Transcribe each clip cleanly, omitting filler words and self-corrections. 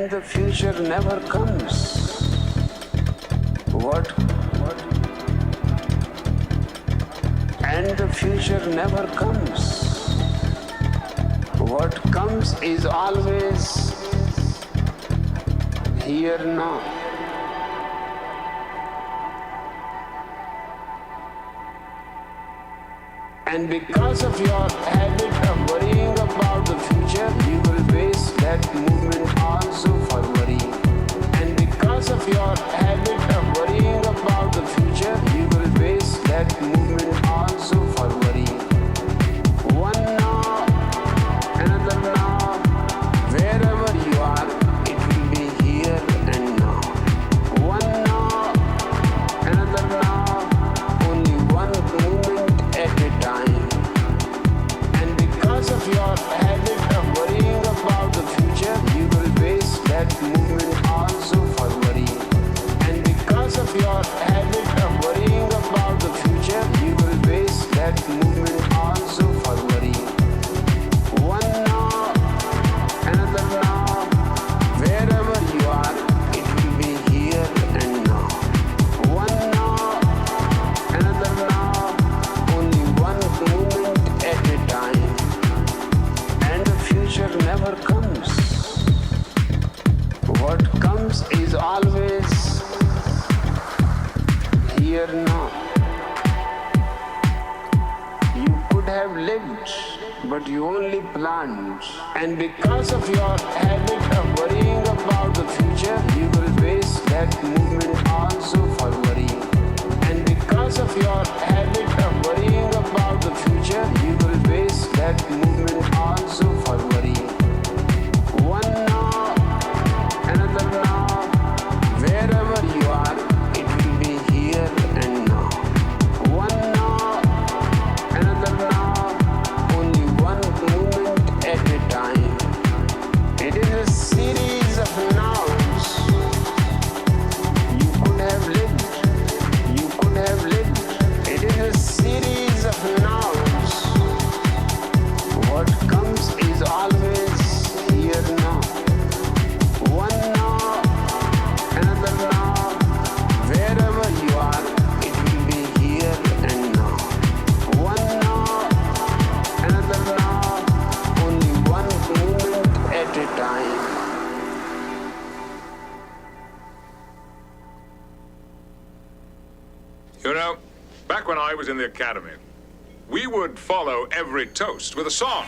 and the future never comes. What? And the future never comes. What comes is always here now. And because of your habit of worrying about the future, you will base that movement also for worrying. And because of your habit of worrying about the future, you will base that movement also for worrying. One now, another now, wherever you are, it will be here and now. One now, another now, only one moment at a time. And because of your habit of worrying about the future, you will base that movement also for worrying. And because of your habit of worrying about the future, you will base that movement also for worrying. One now, another now, wherever you are, it will be here and now. One now, another now, only one moment at a time. And the future never comes. What comes is always here now. You could have lived, but you only planned. And because of your habit of worrying about the future, you will base that movement also for worrying. And because of your habit of worrying about the future, you will base that movement also for worrying. One now, another now, wherever you are, it will be here and now. One now, another now, only one moment at a time. It is a series of nows. You could have lived, you could have lived. It is a series of nows. What comes is always here now. One now, another now, wherever you are, it will be here and now. One now, another now, only one moment at a time. You know, back when I was in the academy, we would follow every toast with a song.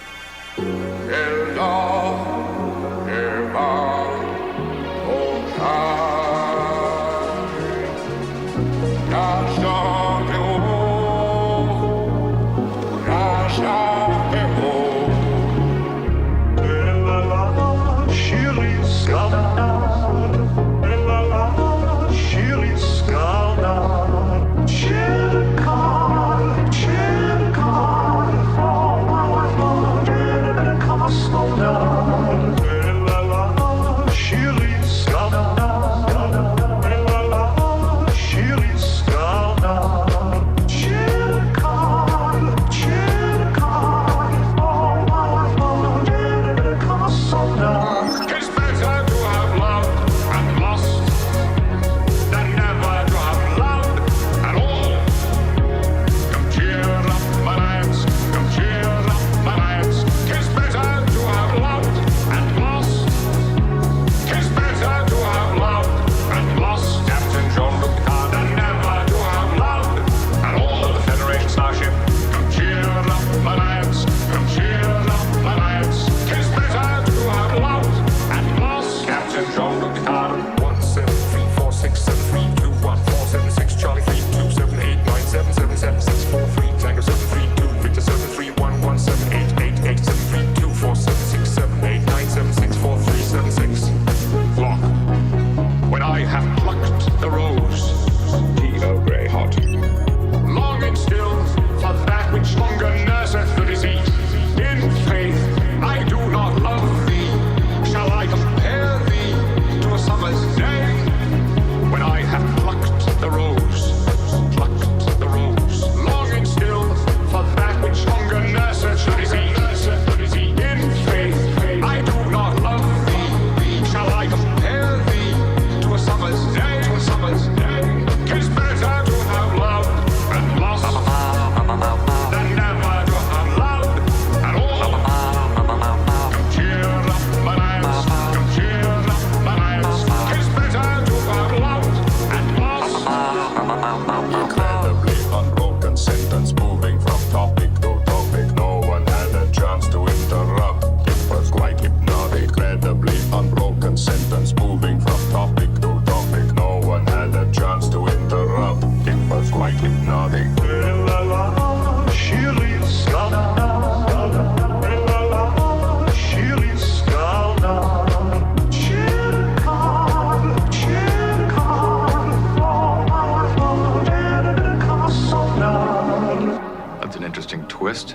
I list?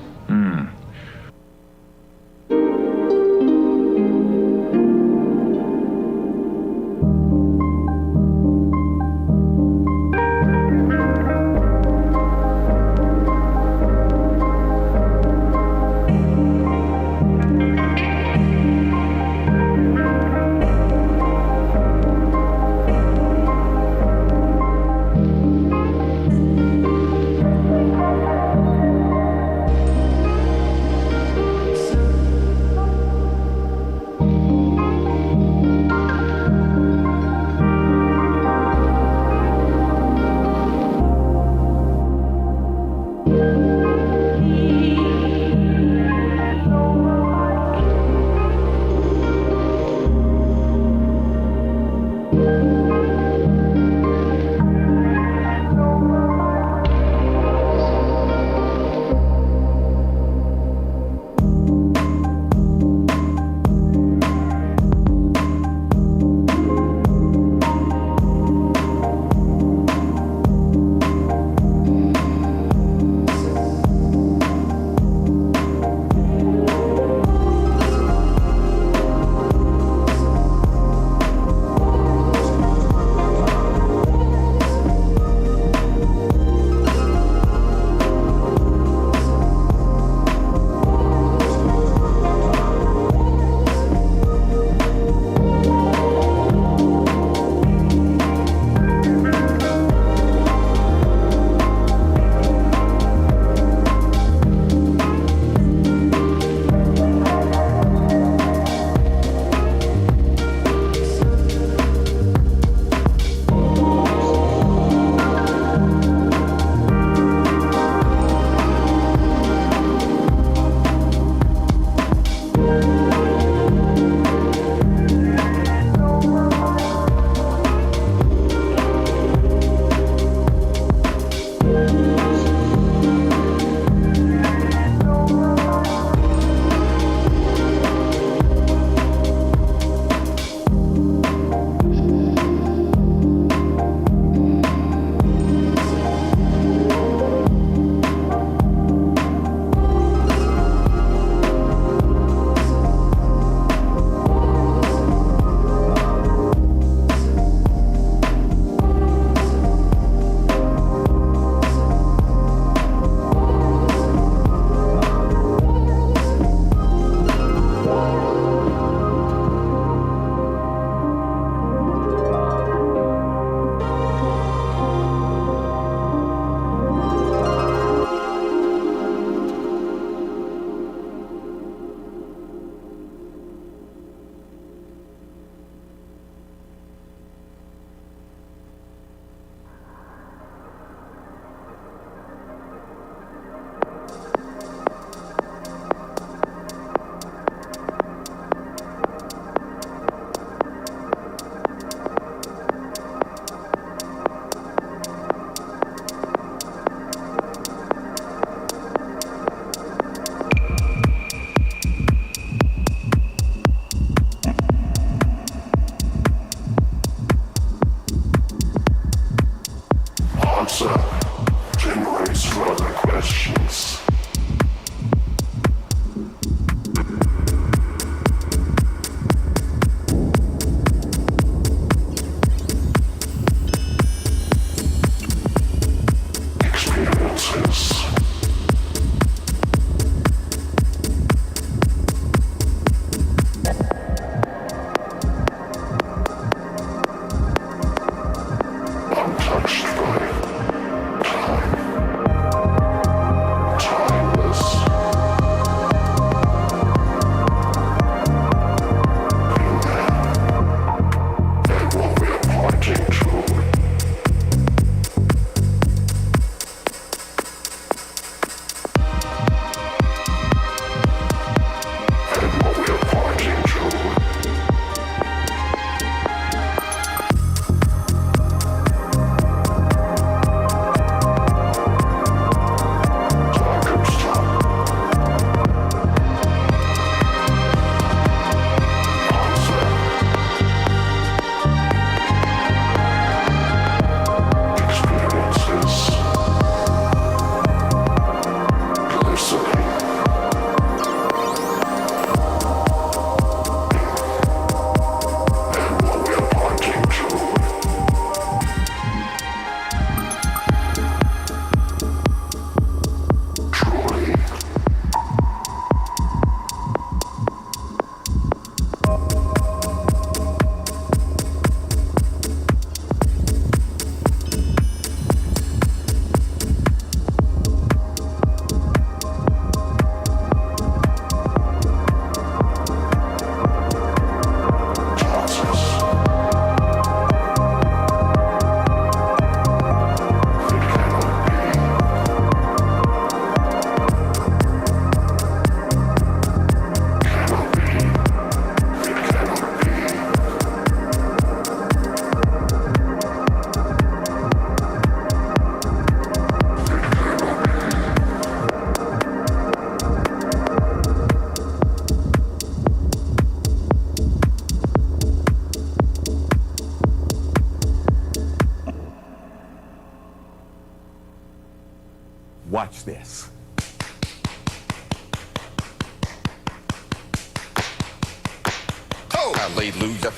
Hallelujah.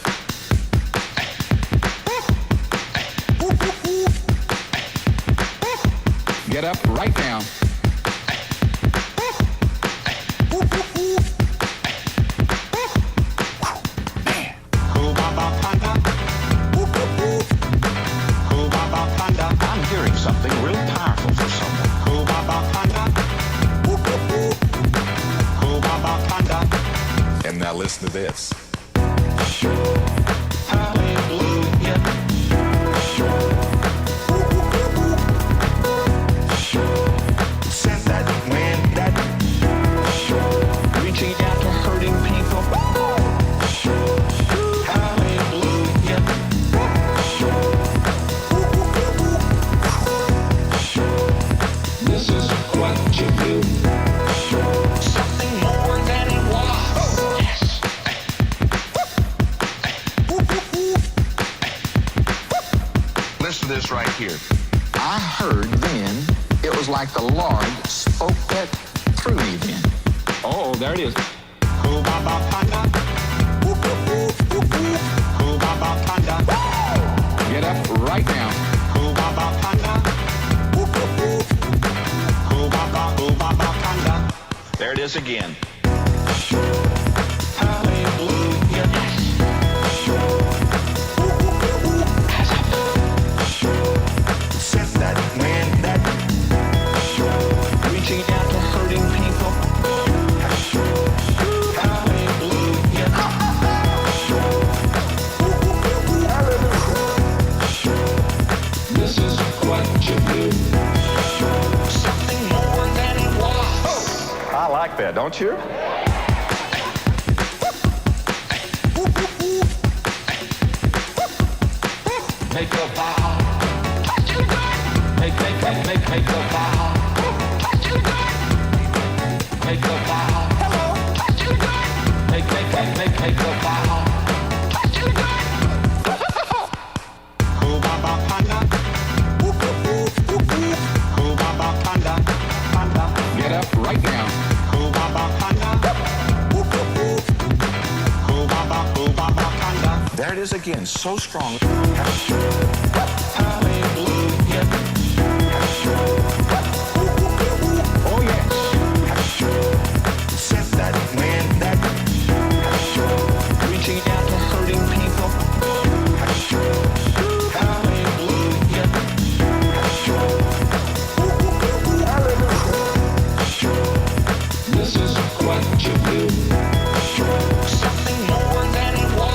Get up right now. I'm hearing something real powerful for someone. And now listen to this. Hallelujah. Send that man that reaching out to hurting people. Hallelujah. This is what you do. Something more than it was. Yes. Listen to this right here. I heard then, it was like the Lord spoke that through me then. Oh, there it is. Get up right now. There it is again. Hallelujah. Set that man that reaching out to hurting people. Hallelujah. This is what you do. Something more than it was. I like that, don't you? Make a vow. Make a vow. Make a vow. Make a vow. Get up right now. There it is again, so strong. Oh, yes. Set that man that reaching out to hurting people. Hallelujah. This is what you do. Something more than it was.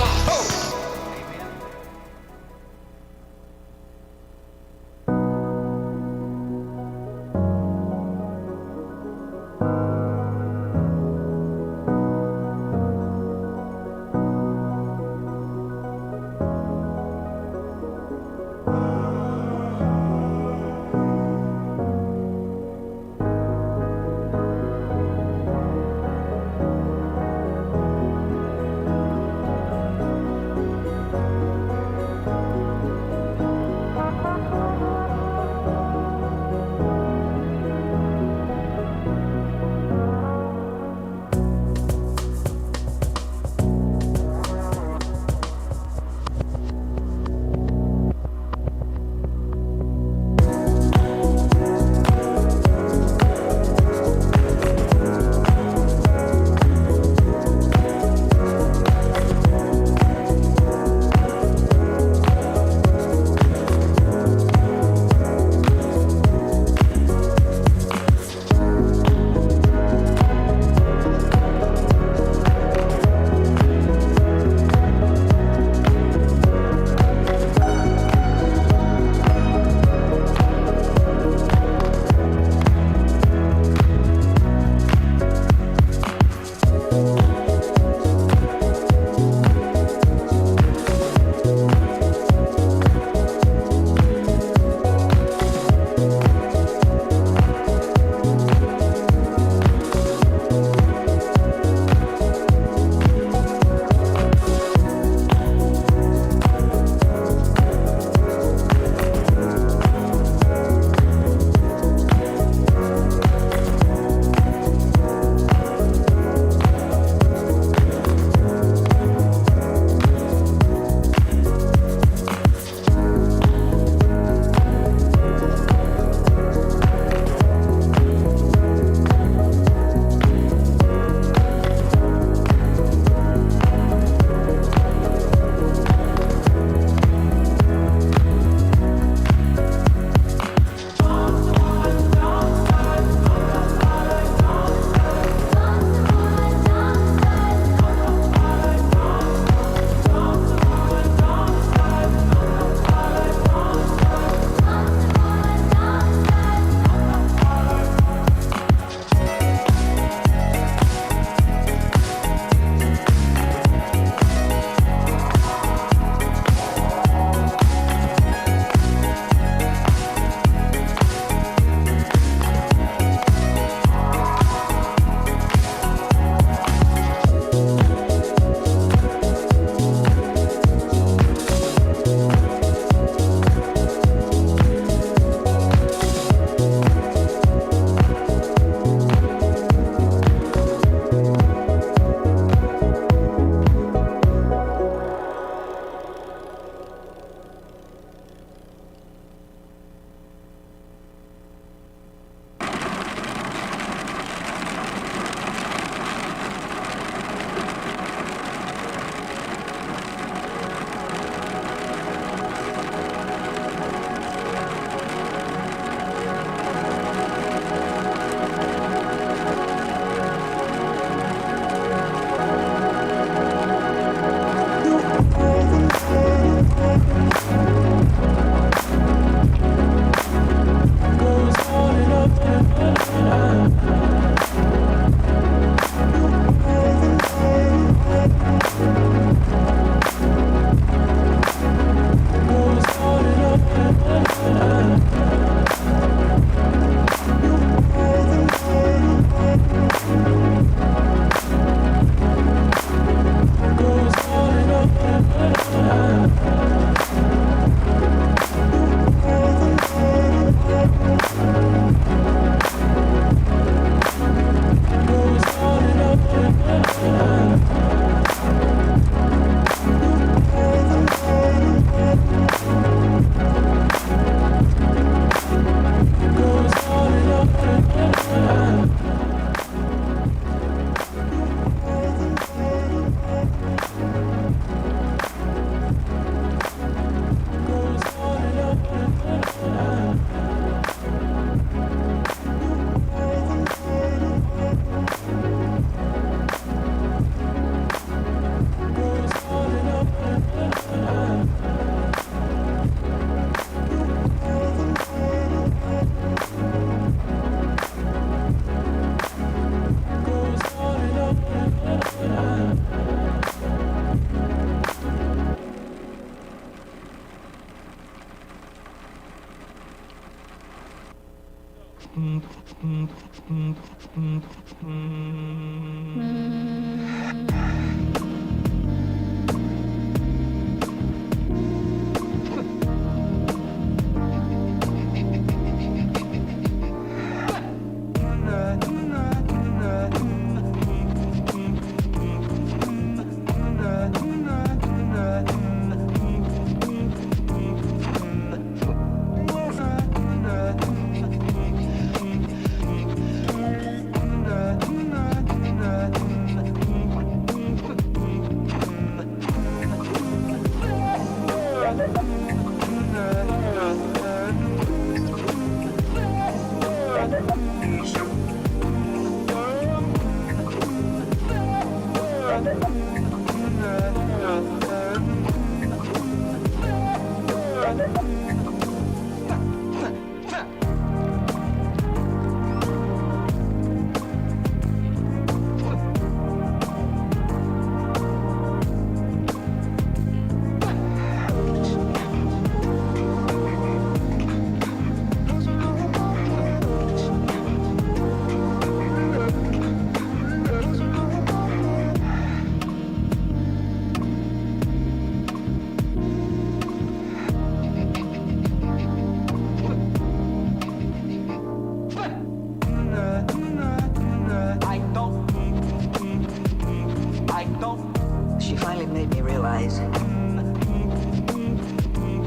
She finally made me realize.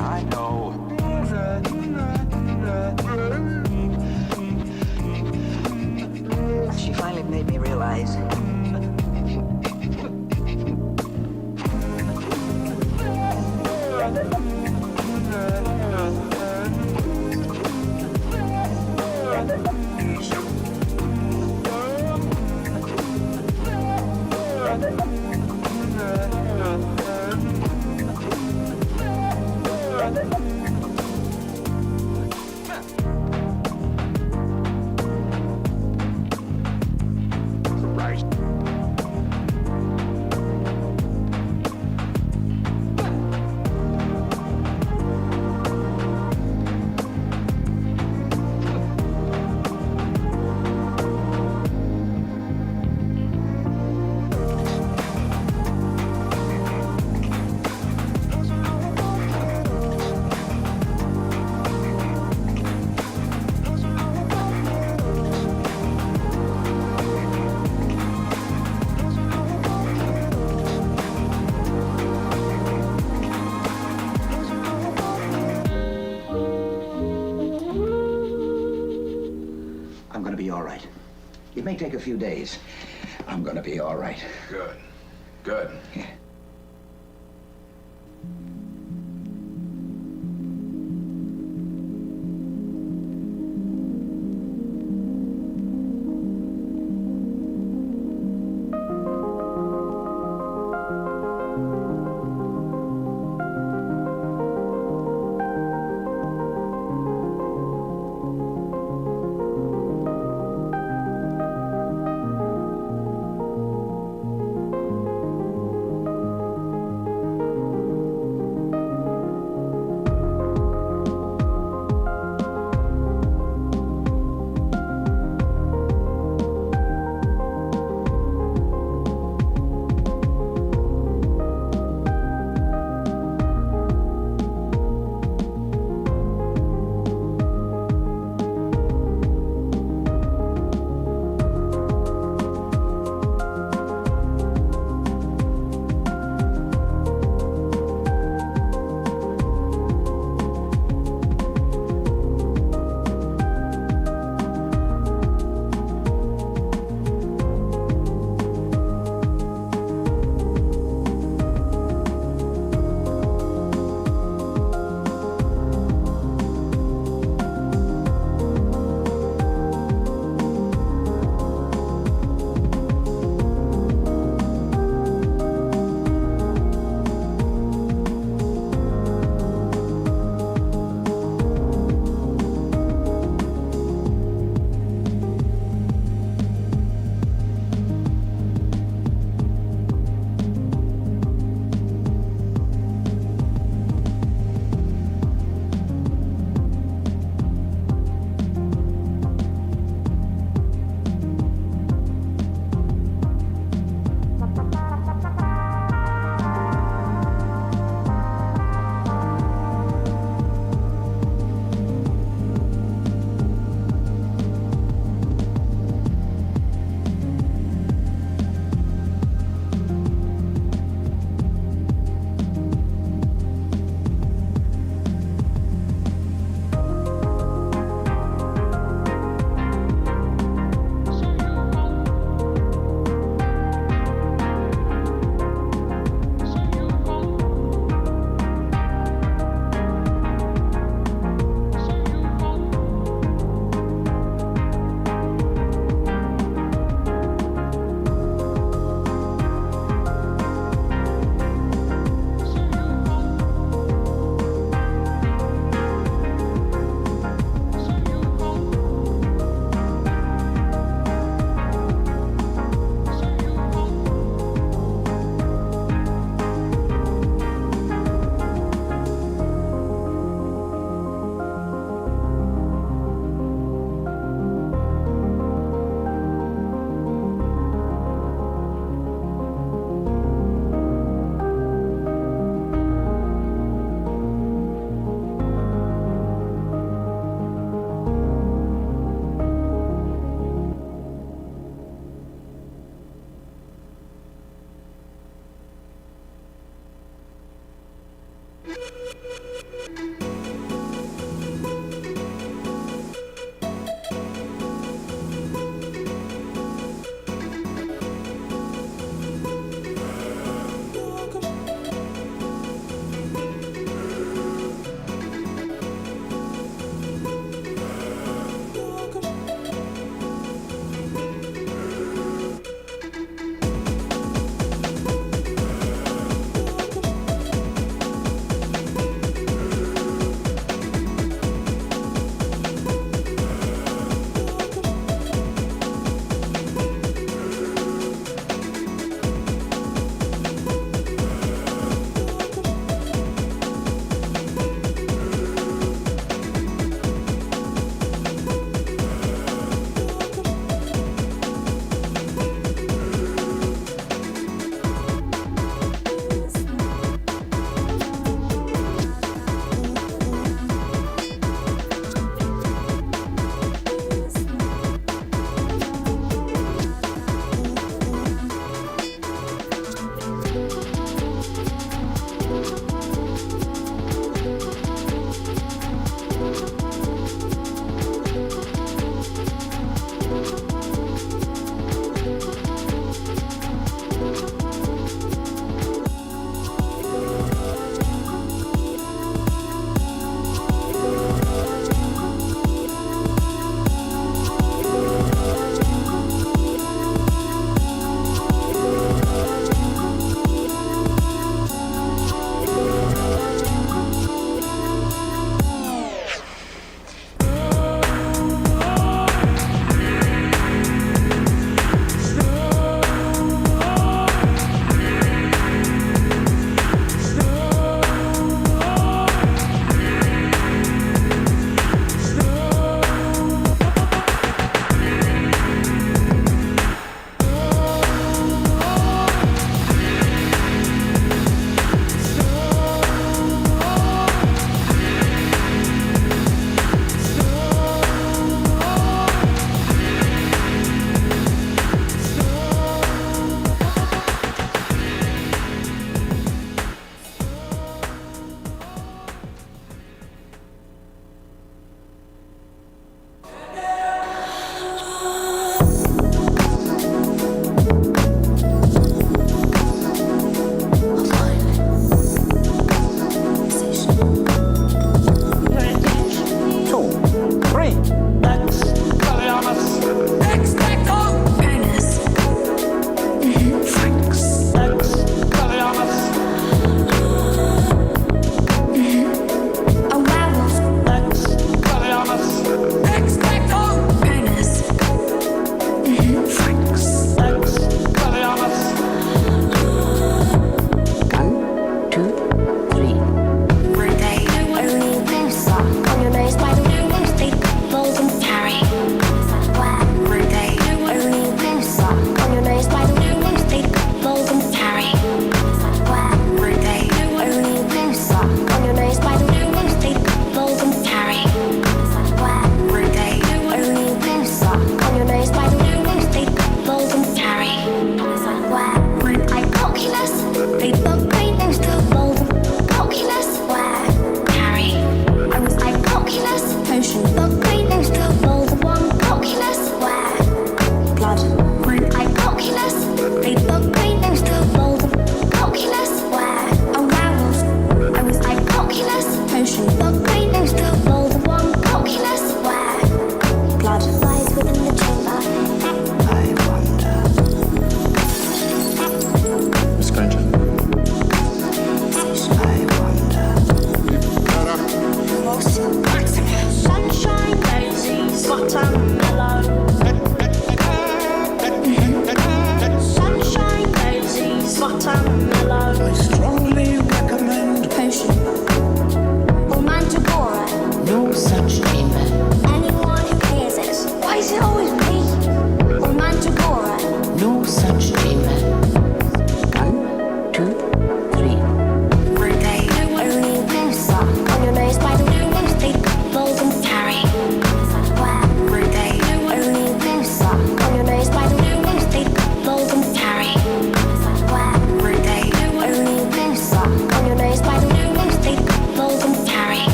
I know. She finally made me realize. I'm gonna be all right. It may take a few days. I'm gonna be all right. Good. Good. Yeah.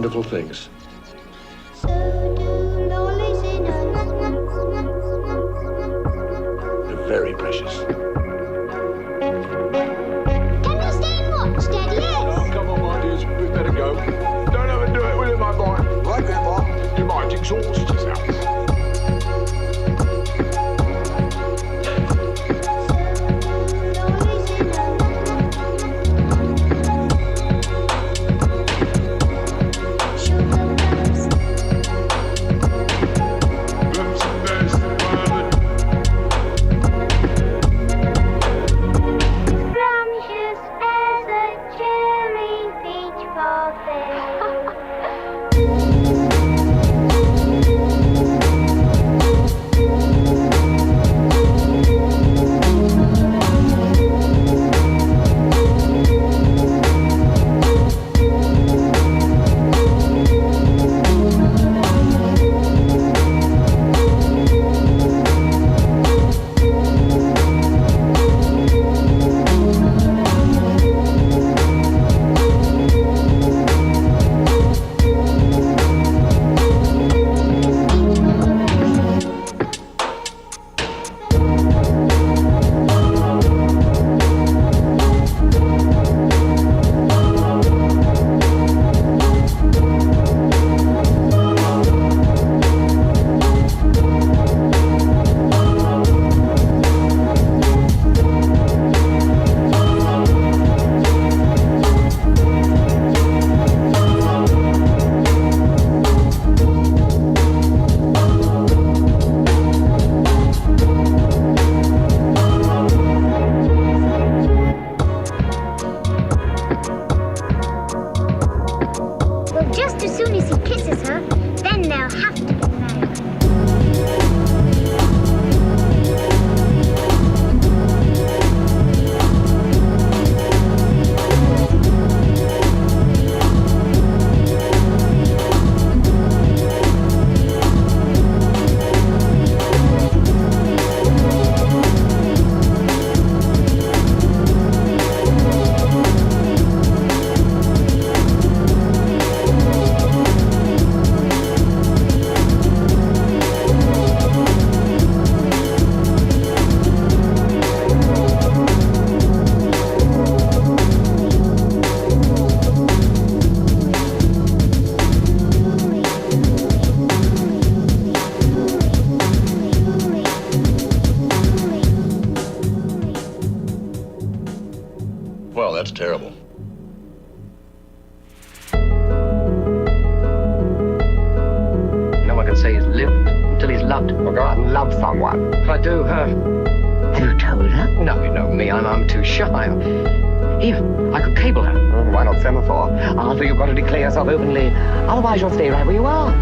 wonderful things. They're very precious. Can we stay and watch, Daddy? Oh, come on, my dears. We better go. Don't overdo it, will you, my boy? Right, Grandpa. You might exhaust yourself. Just as soon as he kisses her, then they'll have to get married. Well, that's terrible. No one can say he's lived until he's loved. Or go out and love someone. If I do, have you told her? No, you know me, I'm too shy. Even, I could cable her. Why not semaphore? Arthur, you've got to declare yourself openly. Otherwise, you'll stay right where you are.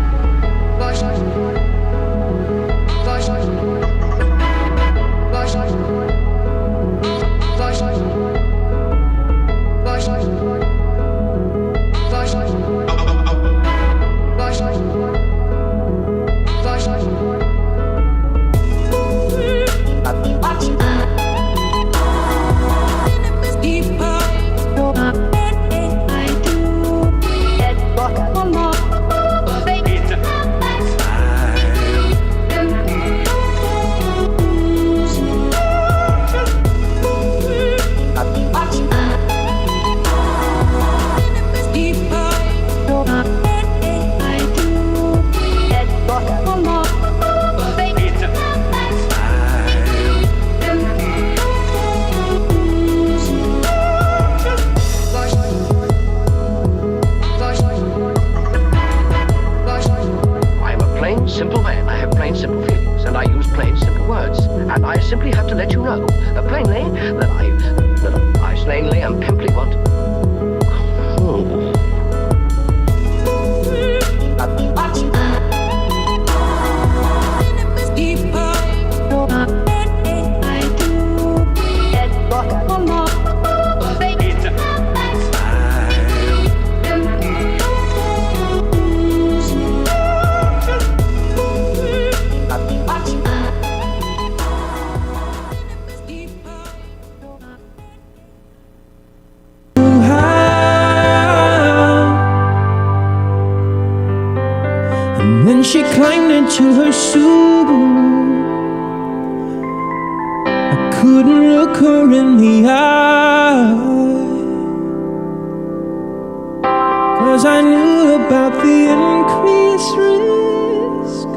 Simple man. I have plain, simple feelings, and I use plain, simple words. And I simply have to let you know, plainly, that I plainly and pimply want. into her Subaru. I couldn't look her in the eye, 'cause I knew about the increased risk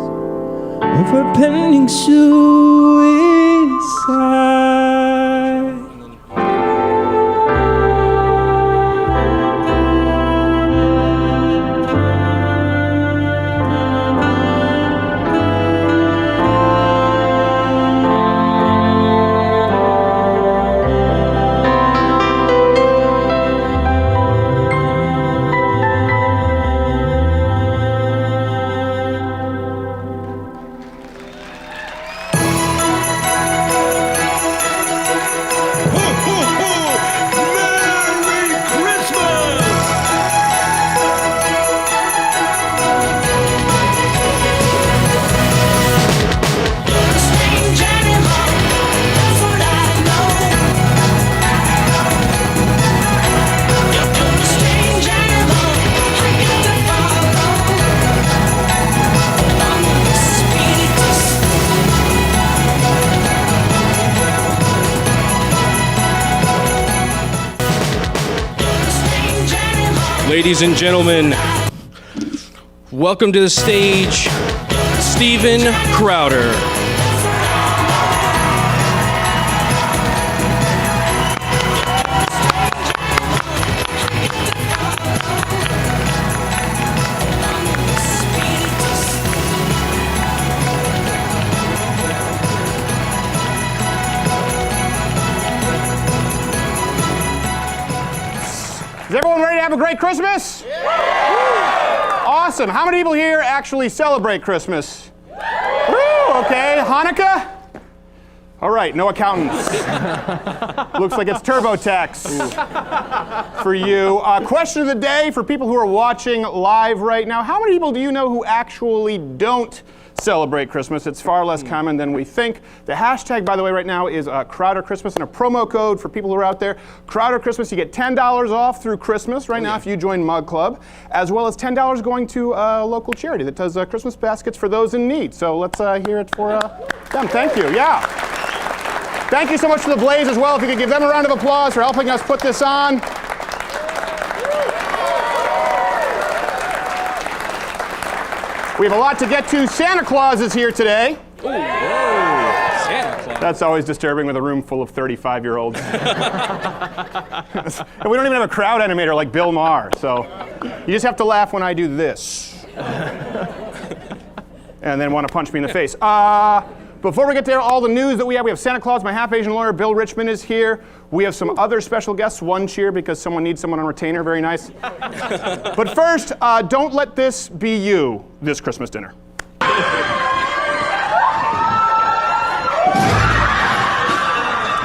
of her pending suicide. Ladies and gentlemen, welcome to the stage, StevenCrowder. Is everyone ready to have a great Christmas? Yeah. Awesome. How many people here actually celebrate Christmas? Woo, okay. Hanukkah? All right, no accountants. Looks like it's TurboTax for you. Question of the day for people who are watching live right now. How many people do you know who actually don't celebrate Christmas? It's far less common than we think. The hashtag, by the way, right now is Crowder Christmas, and a promo code for people who are out there. Crowder Christmas, you get $10 off through Christmas right now if you join Mug Club, as well as $10 going to a local charity that does Christmas baskets for those in need. So let's hear it for them. Thank you. Yeah. Thank you so much to the Blaze as well. If you could give them a round of applause for helping us put this on. We have a lot to get to. Santa Claus is here today. Ooh, whoa. Santa Claus. That's always disturbing with a room full of 35-year-olds. And we don't even have a crowd animator like Bill Maher, so you just have to laugh when I do this. And then want to punch me in the face. Before we get to all the news that we have Santa Claus, my half-Asian lawyer, Bill Richmond, is here. We have some other special guests. One cheer because someone needs someone on retainer. Very nice. But first, don't let this be you this Christmas dinner.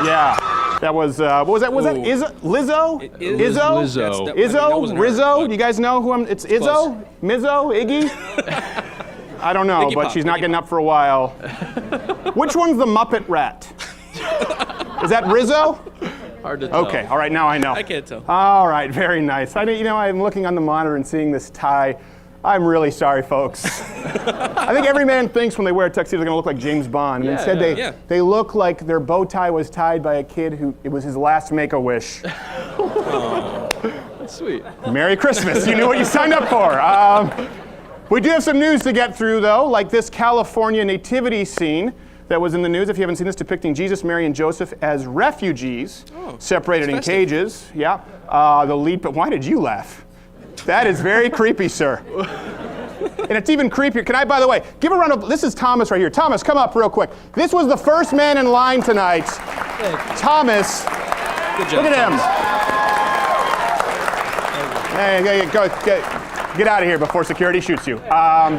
Yeah. That was, what was that? Was that Lizzo? Izzo? Rizzo? You guys know who I'm, it's Izzo? Mizzo? Iggy? I don't know, but she's not getting up for a while. Which one's the Muppet Rat? Is that Rizzo? Hard to tell. Okay, all right, now I know. I can't tell. All right, very nice. I'm looking on the monitor and seeing this tie. I'm really sorry, folks. I think every man thinks when they wear a tuxedo they're going to look like James Bond. And instead they look like their bow tie was tied by a kid who, it was his last Make-A-Wish. Oh, that's sweet. Merry Christmas. You knew what you signed up for. We do have some news to get through, though, like this California nativity scene that was in the news, if you haven't seen this, depicting Jesus, Mary, and Joseph as refugees, separated in cages. Yeah. The lead, but why did you laugh? That is very creepy, sir. And it's even creepier. Can I, by the way, give a round of, this is Thomas right here. Thomas, come up real quick. This was the first man in line tonight. Thomas. Good job, look at him. Hey, get out of here before security shoots you. How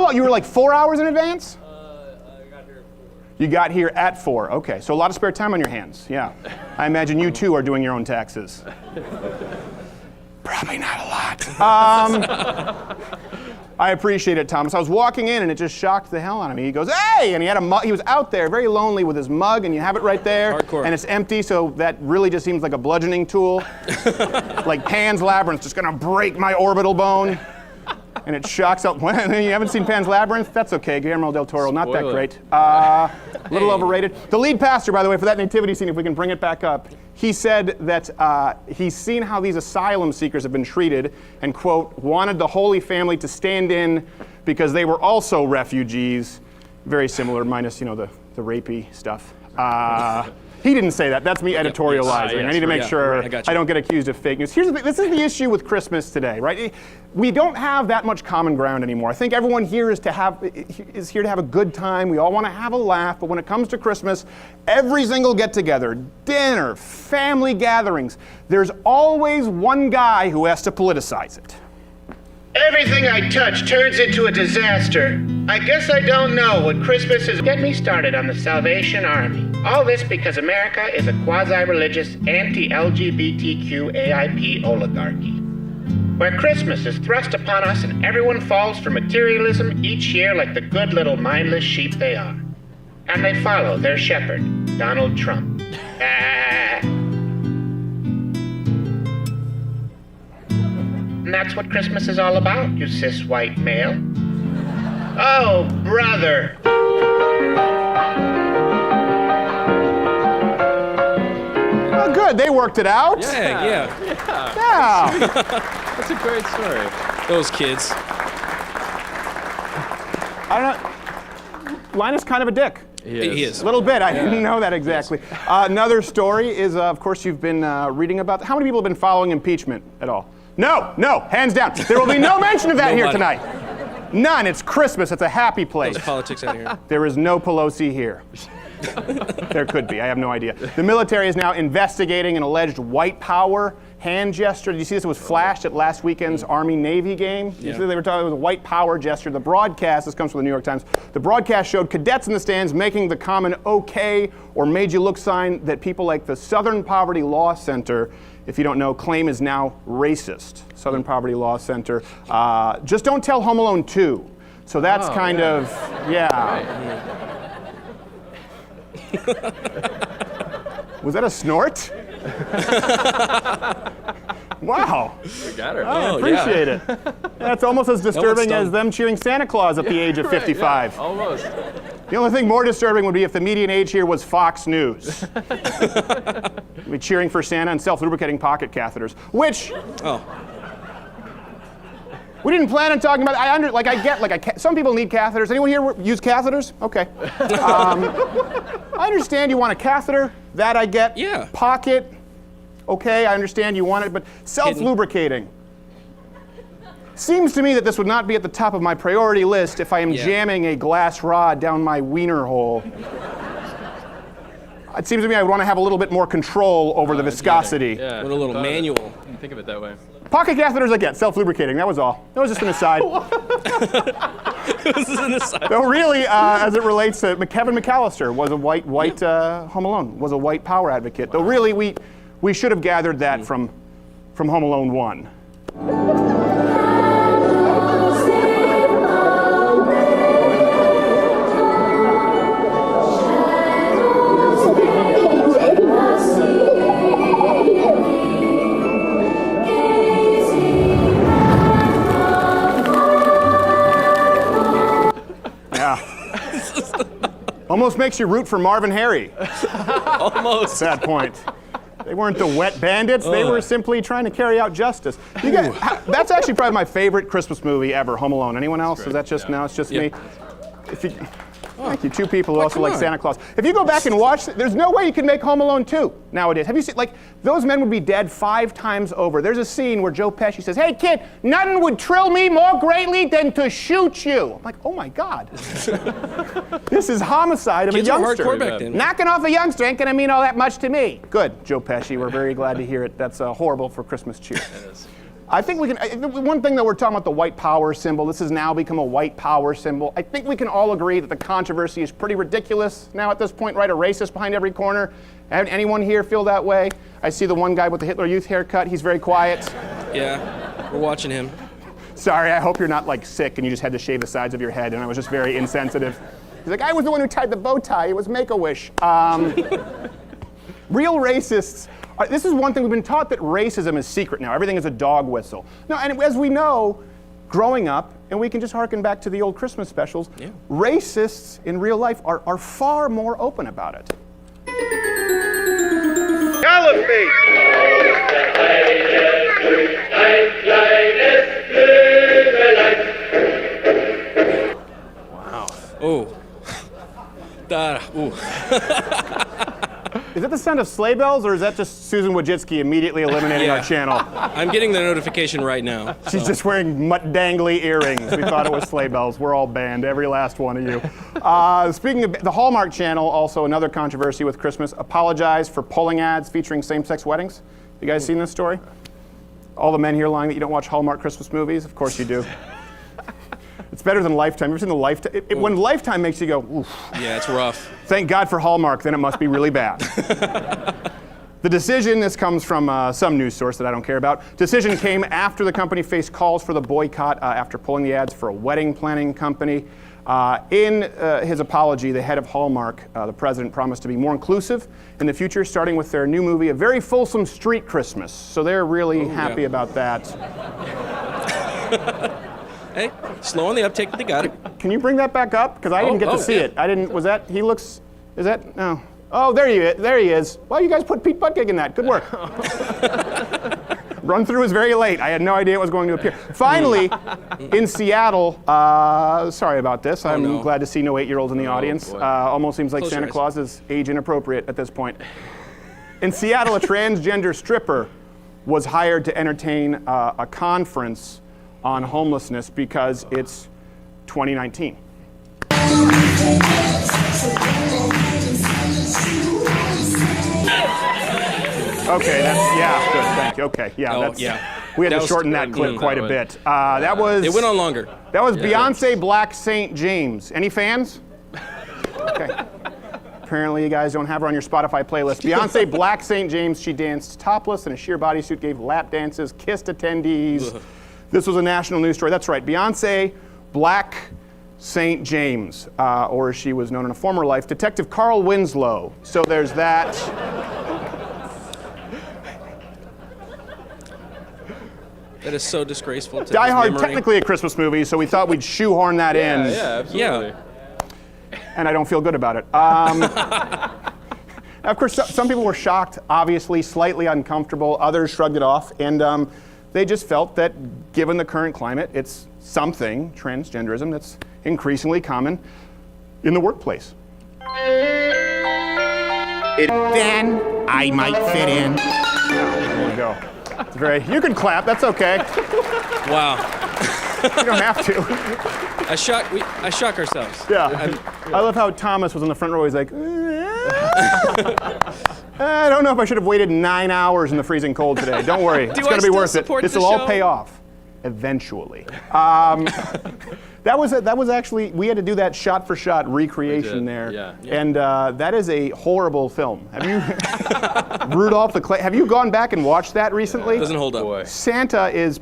long? You were like 4 hours in advance? I got here at 4. You got here at 4. Okay, so a lot of spare time on your hands. Yeah. I imagine you too are doing your own taxes. Probably not a lot. I appreciate it, Thomas. I was walking in and it just shocked the hell out of me. He goes, "Hey!" And he had a mug. He was out there, very lonely, with his mug, and you have it right there. Hardcore. And it's empty, so that really just seems like a bludgeoning tool. Like Pan's Labyrinth, just gonna break my orbital bone. And it shocks out. You haven't seen Pan's Labyrinth? That's okay. Guillermo del Toro, not that great. A little overrated. The lead pastor, by the way, for that nativity scene, if we can bring it back up, he said that he's seen how these asylum seekers have been treated and, quote, wanted the Holy Family to stand in because they were also refugees. Very similar, minus, you know, the rapey stuff. He didn't say that. That's me editorializing. I need to make sure I don't get accused of fake news. Here's the thing. This is the issue with Christmas today, right? We don't have that much common ground anymore. I think everyone here is here to have a good time. We all want to have a laugh. But when it comes to Christmas, every single get-together, dinner, family gatherings, there's always one guy who has to politicize it. Everything I touch turns into a disaster. I guess I don't know what Christmas is. Get me started on the Salvation Army. All this because America is a quasi-religious, anti-LGBTQ AIP oligarchy, where Christmas is thrust upon us and everyone falls for materialism each year like the good little mindless sheep they are. And they follow their shepherd, Donald Trump. And that's what Christmas is all about, you cis white male. Oh, brother. Oh, good. They worked it out. Yeah. That's a great story. Those kids. I don't know. Linus kind of a dick. He is. A little bit. I didn't know that exactly. Another story is, of course, you've been reading about. How many people have been following impeachment at all? No, hands down. There will be no mention of that here tonight. None. It's Christmas. It's a happy place. There's politics out here. There is no Pelosi here. There could be. I have no idea. The military is now investigating an alleged white power hand gesture. Did you see this? It was flashed at last weekend's Army-Navy game. You see they were talking about a white power gesture. The broadcast, this comes from the New York Times, the broadcast showed cadets in the stands making the common okay or made you look sign that people like the Southern Poverty Law Center, if you don't know, claim is now racist. Southern Poverty Law Center. Just don't tell Home Alone 2. So that's kind of, Was that a snort? Wow. You got her. I appreciate it. That's almost as disturbing as them cheering Santa Claus at the age of 55. Almost. The only thing more disturbing would be if the median age here was Fox News. We'd be cheering for Santa and self-lubricating pocket catheters, which we didn't plan on talking about. Some people need catheters. Anyone here use catheters? Okay. I understand you want a catheter. That I get. Yeah. Pocket. Okay, I understand you want it, but self-lubricating. Seems to me that this would not be at the top of my priority list if I am jamming a glass rod down my wiener hole. It seems to me I would want to have a little bit more control over the viscosity. Yeah. With a little manual. Didn't think of it that way. Pocket catheters I get, self-lubricating, that was all. That was just an aside. This is an aside. Though really, as it relates to Kevin McAllister was a white Home Alone, was a white power advocate. Though really, we should have gathered that from Home Alone 1. Almost makes you root for Marvin Harry. Almost. At that point. They weren't the wet bandits. They were simply trying to carry out justice. That's actually probably my favorite Christmas movie ever, Home Alone. Anyone else? Is that just now? It's just me. Thank you. Two people who also like Santa Claus. If you go back and watch, there's no way you can make Home Alone 2 nowadays. Have you seen, those men would be dead 5 times over. There's a scene where Joe Pesci says, "Hey kid, nothing would thrill me more greatly than to shoot you." I'm like, oh my God. This is homicide of Kids a youngster. were hardcore back then. Knocking off a youngster ain't gonna mean all that much to me. Good, Joe Pesci. We're very glad to hear it. That's horrible for Christmas cheer. It is. I think we can, one thing that we're talking about, the white power symbol, this has now become a white power symbol. I think we can all agree that the controversy is pretty ridiculous now at this point, right? A racist behind every corner. Anyone here feel that way? I see the one guy with the Hitler Youth haircut, he's very quiet. Yeah, we're watching him. Sorry, I hope you're not sick and you just had to shave the sides of your head and I was just very insensitive. He's like, I was the one who tied the bow tie, it was Make-A-Wish. Real racists, this is one thing we've been taught, that racism is secret now. Everything is a dog whistle. No, and as we know, growing up, and we can just harken back to the old Christmas specials, racists in real life are far more open about it. Wow. Oh. Ooh. Is that the sound of sleigh bells, or is that just Susan Wojcicki immediately eliminating our channel? I'm getting the notification right now. She's just wearing dangly earrings. We thought it was sleigh bells. We're all banned, every last one of you. Speaking of the Hallmark Channel, also another controversy with Christmas, apologized for polling ads featuring same-sex weddings. You guys seen this story? All the men here lying that you don't watch Hallmark Christmas movies? Of course you do. It's better than Lifetime. You ever seen the Lifetime? When Lifetime makes you go, oof. Yeah, it's rough. Thank God for Hallmark, then it must be really bad. The decision, this comes from some news source that I don't care about. Decision came after the company faced calls for the boycott after pulling the ads for a wedding planning company. In his apology, the head of Hallmark, the president, promised to be more inclusive in the future, starting with their new movie, A Very Fulsome Street Christmas. So they're really happy about that. Hey, slow on the uptake, but they got it. Can you bring that back up? Because I didn't get to see it. I didn't, was that, he looks, is that, no. Oh, there he is. Well, you guys put Pete Buttigieg in that. Good work. Run through was very late. I had no idea it was going to appear. Finally, in Seattle, sorry about this. I'm glad to see no 8-year-olds in the audience. Almost seems like Santa Claus is age inappropriate at this point. In Seattle, a transgender stripper was hired to entertain a conference on homelessness because it's 2019. Okay, good, thank you. Okay, we had to shorten that clip quite a bit. That was. It went on longer. That was Beyonce Black St. James. Any fans? Okay. Apparently you guys don't have her on your Spotify playlist. Beyonce Black St. James, she danced topless in a sheer bodysuit, gave lap dances, kissed attendees. This was a national news story. That's right, Beyonce Black St. James, or as she was known in a former life, Detective Carl Winslow. So there's that. That is so disgraceful to Die Hard, memory. technically a Christmas movie, so we thought we'd shoehorn that in. Yeah, absolutely. And I don't feel good about it. Of course, some people were shocked, obviously, slightly uncomfortable. Others shrugged it off, and they just felt that given the current climate, it's something, transgenderism, that's increasingly common in the workplace. Then I might fit in. There you go. It's you can clap, that's okay. Wow. You don't have to. I shock ourselves. Yeah. I love how Thomas was in the front row. He's like, I don't know if I should have waited 9 hours in the freezing cold today. Don't worry. It's going to be worth it. This will all pay off eventually. That was actually, we had to do that shot-for-shot recreation there. Yeah. And that is a horrible film. Have you, Rudolph the Clay, have you gone back and watched that recently? Doesn't hold up. Boy. Santa is,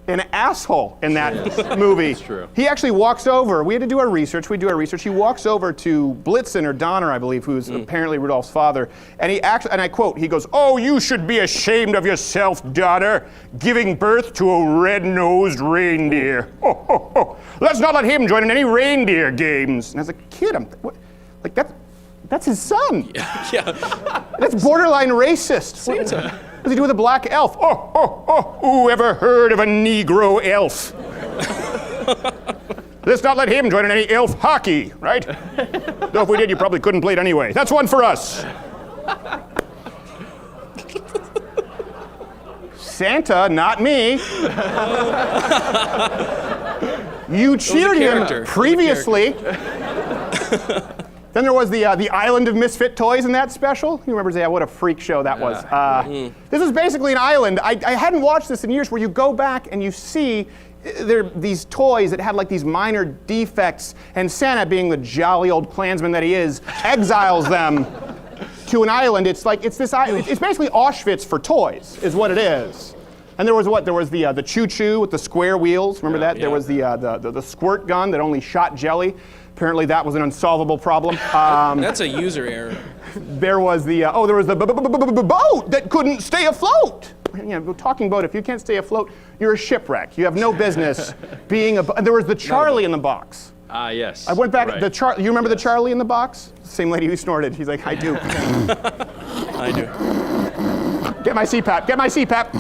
an asshole in that movie. That's true. He actually walks over, we had to do our research, he walks over to Blitzen, or Donner, I believe, who's apparently Rudolph's father, and he actually, and I quote, he goes, "Oh, you should be ashamed of yourself, daughter, giving birth to a red-nosed reindeer. Oh, oh, oh. Let's not let him join in any reindeer games." And as a kid, that's his son. Yeah. That's borderline racist. Santa. What does he do with a black elf? Oh, oh, oh, who ever heard of a Negro elf? Let's not let him join in any elf hockey, right? Though if we did, you probably couldn't play it anyway. That's one for us. Santa, not me. You cheered him previously. Then there was the Island of Misfit Toys in that special. You remember, what a freak show that was. This is basically an island. I hadn't watched this in years, where you go back and you see these toys that had like these minor defects, and Santa, being the jolly old Klansman that he is, exiles them to an island. It's basically Auschwitz for toys, is what it is. And there was the choo-choo with the square wheels. Remember that? There was the squirt gun that only shot jelly. Apparently that was an unsolvable problem. That's a user error. There was the boat that couldn't stay afloat. talking boat, if you can't stay afloat, you're a shipwreck. You have no business being a boat. There was the Charlie in the box. Yes. I went back, Right. you remember the Charlie in the box? Same lady who snorted. She's like, I do. I do. Get my CPAP, get my CPAP.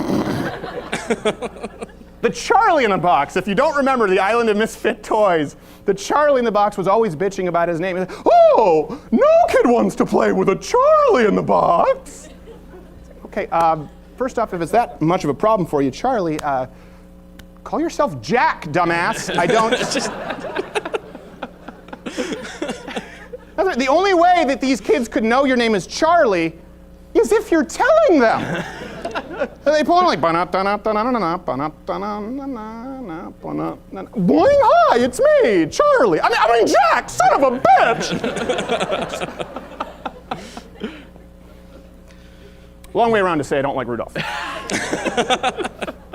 The Charlie in the box, if you don't remember the Island of Misfit Toys, the Charlie in the box was always bitching about his name. Oh, no kid wants to play with a Charlie in the box. Okay, first off, if it's that much of a problem for you, Charlie, call yourself Jack, dumbass. I don't. The only way that these kids could know your name is Charlie is if you're telling them. They pull on like, boing, hi, it's me, Charlie. I mean, Jack, son of a bitch. Long way around to say I don't like Rudolph.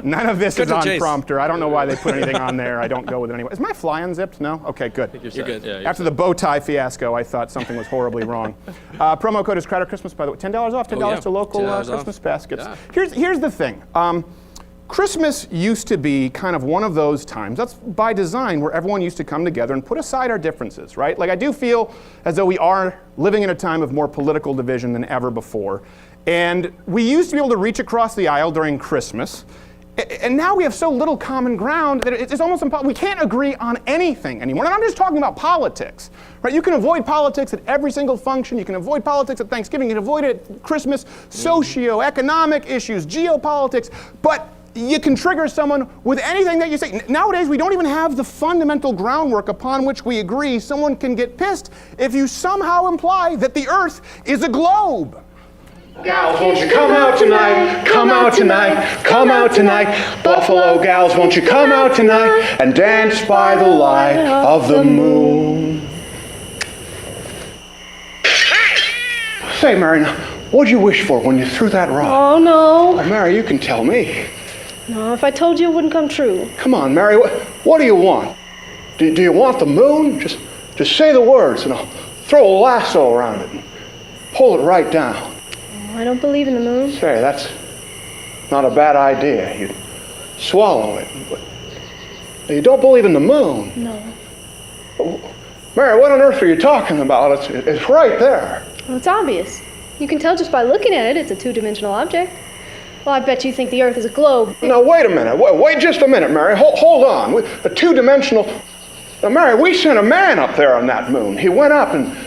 None of this is on prompter. I don't know why they put anything on there. I don't go with it anyway. Is my fly unzipped? No? Okay, good. You're good. Yeah, After the bow tie fiasco, I thought something was horribly wrong. Promo code is Crowder Christmas, by the way. $10 off, $10 to local Christmas baskets. Yeah. Here's the thing. Christmas used to be kind of one of those times, that's by design, where everyone used to come together and put aside our differences, right? Like, I do feel as though we are living in a time of more political division than ever before. And we used to be able to reach across the aisle during Christmas. And now we have so little common ground that it's almost impossible. We can't agree on anything anymore. And I'm just talking about politics, right? You can avoid politics at every single function. You can avoid politics at Thanksgiving. You can avoid it at Christmas, socio-economic issues, geopolitics. But you can trigger someone with anything that you say. Nowadays, we don't even have the fundamental groundwork upon which we agree. Someone can get pissed if you somehow imply that the Earth is a globe. Gals, won't you come out tonight? Come out tonight. Come out tonight. Buffalo gals, won't you come out tonight and dance by the light of the moon? Say, Mary, now, what'd you wish for when you threw that rock? Oh, no. Oh, Mary, you can tell me. No, if I told you, it wouldn't come true. Come on, Mary, what do you want? Do you want the moon? Just say the words and I'll throw a lasso around it and pull it right down. I don't believe in the moon. Say, that's not a bad idea. You'd swallow it. But you don't believe in the moon. No. Mary, what on earth are you talking about? It's right there. Well, it's obvious. You can tell just by looking at it, it's a two-dimensional object. Well, I bet you think the Earth is a globe. No, wait a minute. Wait just a minute, Mary. Hold on. A two-dimensional... Now, Mary, we sent a man up there on that moon. He went up and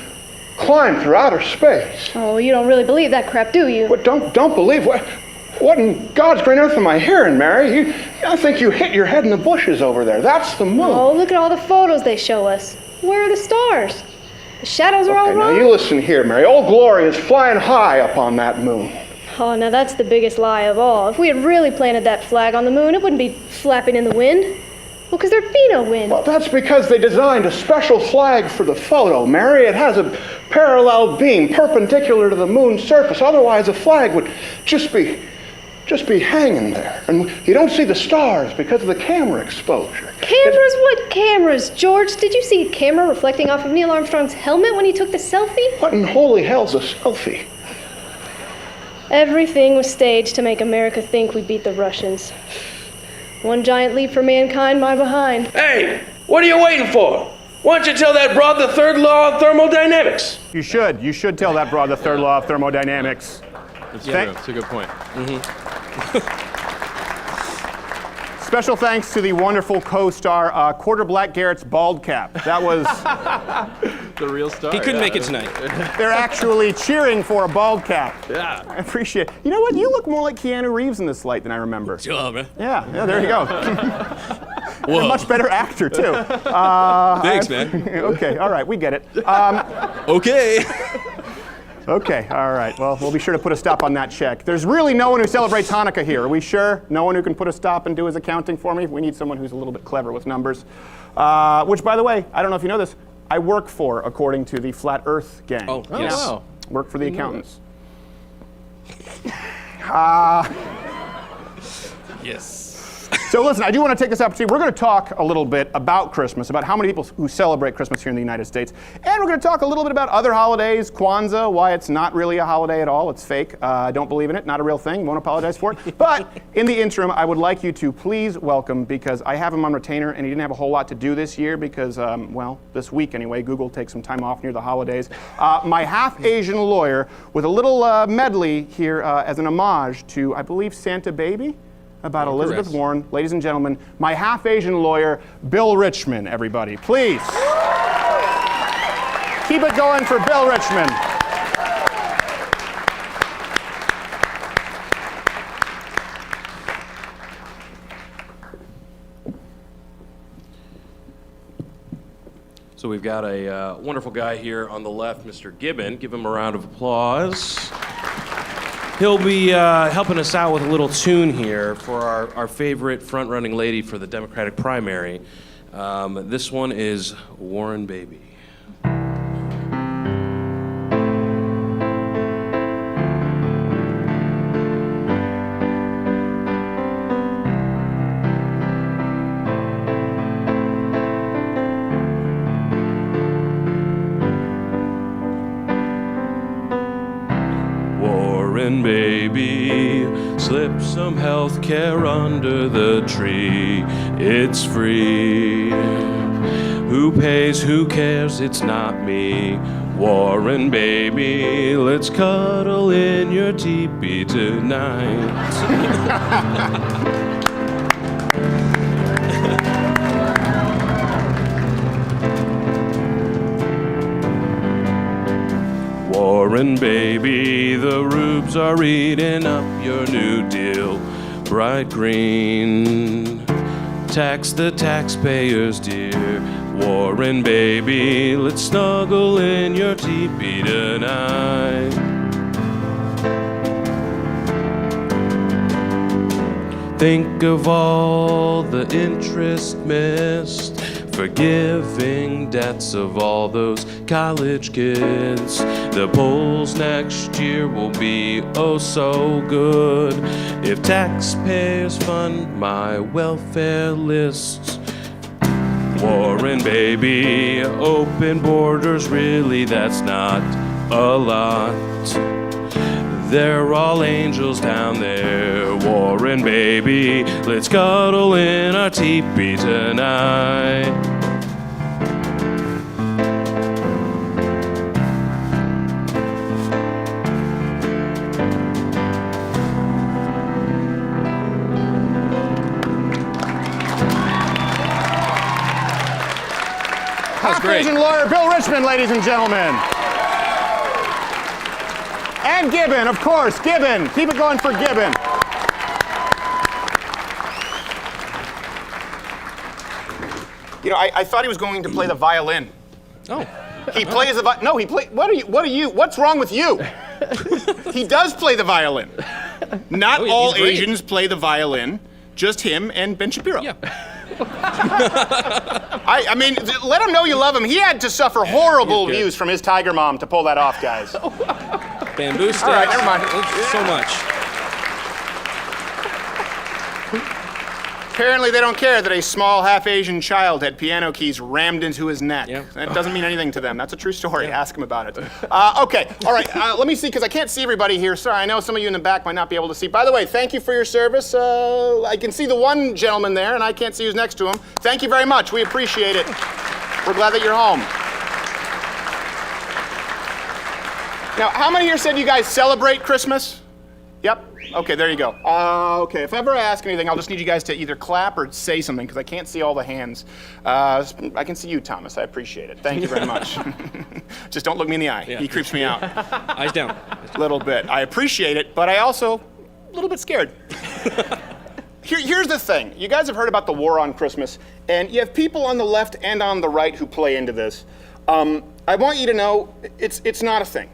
climbed through outer space. Oh, you don't really believe that crap, do you? What, don't believe? What in God's green earth am I hearing, Mary? I think you hit your head in the bushes over there. That's the moon. Oh, look at all the photos they show us. Where are the stars? The shadows are all wrong. Now you listen here, Mary. Old Glory is flying high up on that moon. Oh, now that's the biggest lie of all. If we had really planted that flag on the moon, it wouldn't be flapping in the wind. Well, because there'd be no wind. Well, that's because they designed a special flag for the photo, Mary. It has a parallel beam perpendicular to the moon's surface. Otherwise, the flag would just be hanging there. And you don't see the stars because of the camera exposure. Cameras? What cameras? George, did you see a camera reflecting off of Neil Armstrong's helmet when he took the selfie? What in holy hell's a selfie? Everything was staged to make America think we beat the Russians. One giant leap for mankind, my behind. Hey, what are you waiting for? Why don't you tell that broad the third law of thermodynamics? You should. You should tell that broad the third law of thermodynamics. That's a good point. Special thanks to the wonderful co-star, Quarter Black Garrett's bald cap. That was... the real star. He couldn't make it tonight. They're actually cheering for a bald cap. Yeah. I appreciate it. You know what? You look more like Keanu Reeves in this light than I remember. Oh, man. Yeah, there you go. You're a much better actor, too. Thanks, man. Okay, all right, we get it. Okay. Okay, all right. Well, we'll be sure to put a stop on that check. There's really no one who celebrates Hanukkah here. Are we sure? No one who can put a stop and do his accounting for me? We need someone who's a little bit clever with numbers. Which, by the way, I don't know if you know this, I work for, according to the Flat Earth gang. Oh, yes. Wow. Work for the accountants. Yes. So listen, I do want to take this opportunity. We're going to talk a little bit about Christmas, about how many people who celebrate Christmas here in the United States. And we're going to talk a little bit about other holidays, Kwanzaa, why it's not really a holiday at all. It's fake. I don't believe in it. Not a real thing. Won't apologize for it. But in the interim, I would like you to please welcome, because I have him on retainer, and he didn't have a whole lot to do this year because, well, this week anyway, Google takes some time off near the holidays. My half-Asian lawyer with a little medley here as an homage to, I believe, Santa Baby? About Elizabeth correct. Warren. Ladies and gentlemen, my half-Asian lawyer, Bill Richmond, everybody. Please. Keep it going for Bill Richmond. So we've got a wonderful guy here on the left, Mr. Gibbon. Give him a round of applause. He'll be helping us out with a little tune here for our favorite front-running lady for the Democratic primary. This one is Warren Baby. Baby, slip some health care under the tree. It's free. Who pays, who cares, it's not me. Warren, baby, let's cuddle in your teepee tonight. Warren, baby, the rubes are eating up your New Deal. Bright green, tax the taxpayers, dear. Warren, baby, let's snuggle in your teepee tonight. Think of all the interest missed, forgiving debts of all those college kids. The polls next year will be oh so good if taxpayers fund my welfare lists. Warren, baby, open borders, really that's not a lot. They're all angels down there. Warren, baby, let's cuddle in our teepee tonight. Half-Asian lawyer Bill Richmond, ladies and gentlemen. And Gibbon, of course, Gibbon. Keep it going for Gibbon. You know, I thought he was going to play the violin. Oh. He plays the violin. No, he plays. What's wrong with you? He does play the violin. Not all Asians play the violin, just him and Ben Shapiro. Yeah. I mean, let him know you love him. He had to suffer horrible abuse from his tiger mom to pull that off, guys. Bamboo sticks. All right, never mind. So much. Apparently they don't care that a small half-Asian child had piano keys rammed into his neck. Yeah. That doesn't mean anything to them. That's a true story. Yeah. Ask him about it. Okay, all right, let me see, because I can't see everybody here. Sorry, I know some of you in the back might not be able to see. By the way, thank you for your service. I can see the one gentleman there, and I can't see who's next to him. Thank you very much. We appreciate it. We're glad that you're home. Now, how many here said you guys celebrate Christmas? Yep. Okay, there you go. Okay, if I ever ask anything, I'll just need you guys to either clap or say something, because I can't see all the hands. I can see you, Thomas. I appreciate it. Thank you very much. Just don't look me in the eye. Yeah. He creeps me out. Eyes down. A little bit. I appreciate it, but I also a little bit scared. Here's the thing. You guys have heard about the war on Christmas, and you have people on the left and on the right who play into this. I want you to know it's not a thing.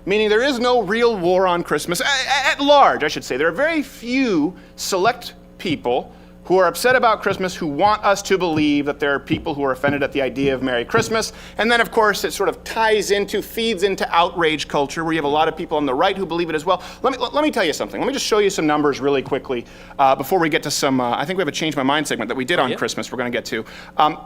Meaning there is no real war on Christmas, at large, I should say. There are very few select people who are upset about Christmas, who want us to believe that there are people who are offended at the idea of Merry Christmas. And then, of course, it sort of feeds into outrage culture, where you have a lot of people on the right who believe it as well. Let me tell you something. Let me just show you some numbers really quickly before we get to some, I think we have a Change My Mind segment that we did on Christmas we're going to get to.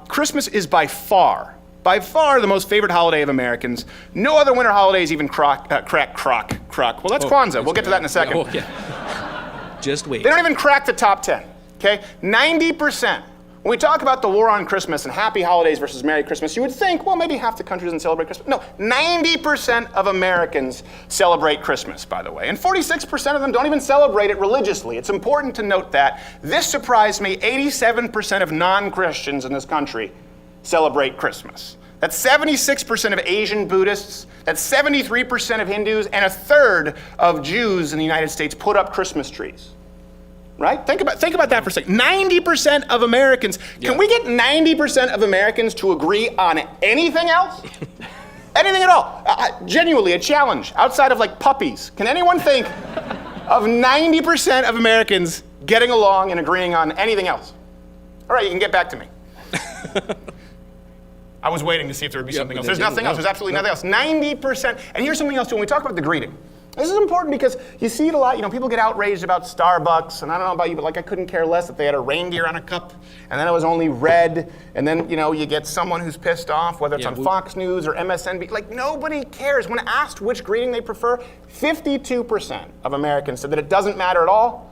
Christmas is by far the most favorite holiday of Americans. No other winter holidays even crack crock. Well, that's Kwanzaa. We'll get to that in a second. Oh, yeah. Just wait. They don't even crack the top 10, okay? 90%. When we talk about the war on Christmas and happy holidays versus Merry Christmas, you would think, well, maybe half the country doesn't celebrate Christmas. No, 90% of Americans celebrate Christmas, by the way. And 46% of them don't even celebrate it religiously. It's important to note that. This surprised me. 87% of non-Christians in this country celebrate Christmas. That's 76% of Asian Buddhists, that's 73% of Hindus, and a third of Jews in the United States put up Christmas trees. Right? Think about that for a second. 90% of Americans. Can we get 90% of Americans to agree on anything else? Anything at all? Genuinely, a challenge. Outside of like puppies. Can anyone think of 90% of Americans getting along and agreeing on anything else? All right, you can get back to me. I was waiting to see if there would be something else. There's nothing else. There's absolutely nothing else. 90%. And here's something else too. When we talk about the greeting, this is important because you see it a lot. You know, people get outraged about Starbucks, and I don't know about you, but like I couldn't care less if they had a reindeer on a cup, and then it was only red, and then you get someone who's pissed off, whether it's on Fox News or MSNBC. Like nobody cares. When asked which greeting they prefer, 52% of Americans said that it doesn't matter at all.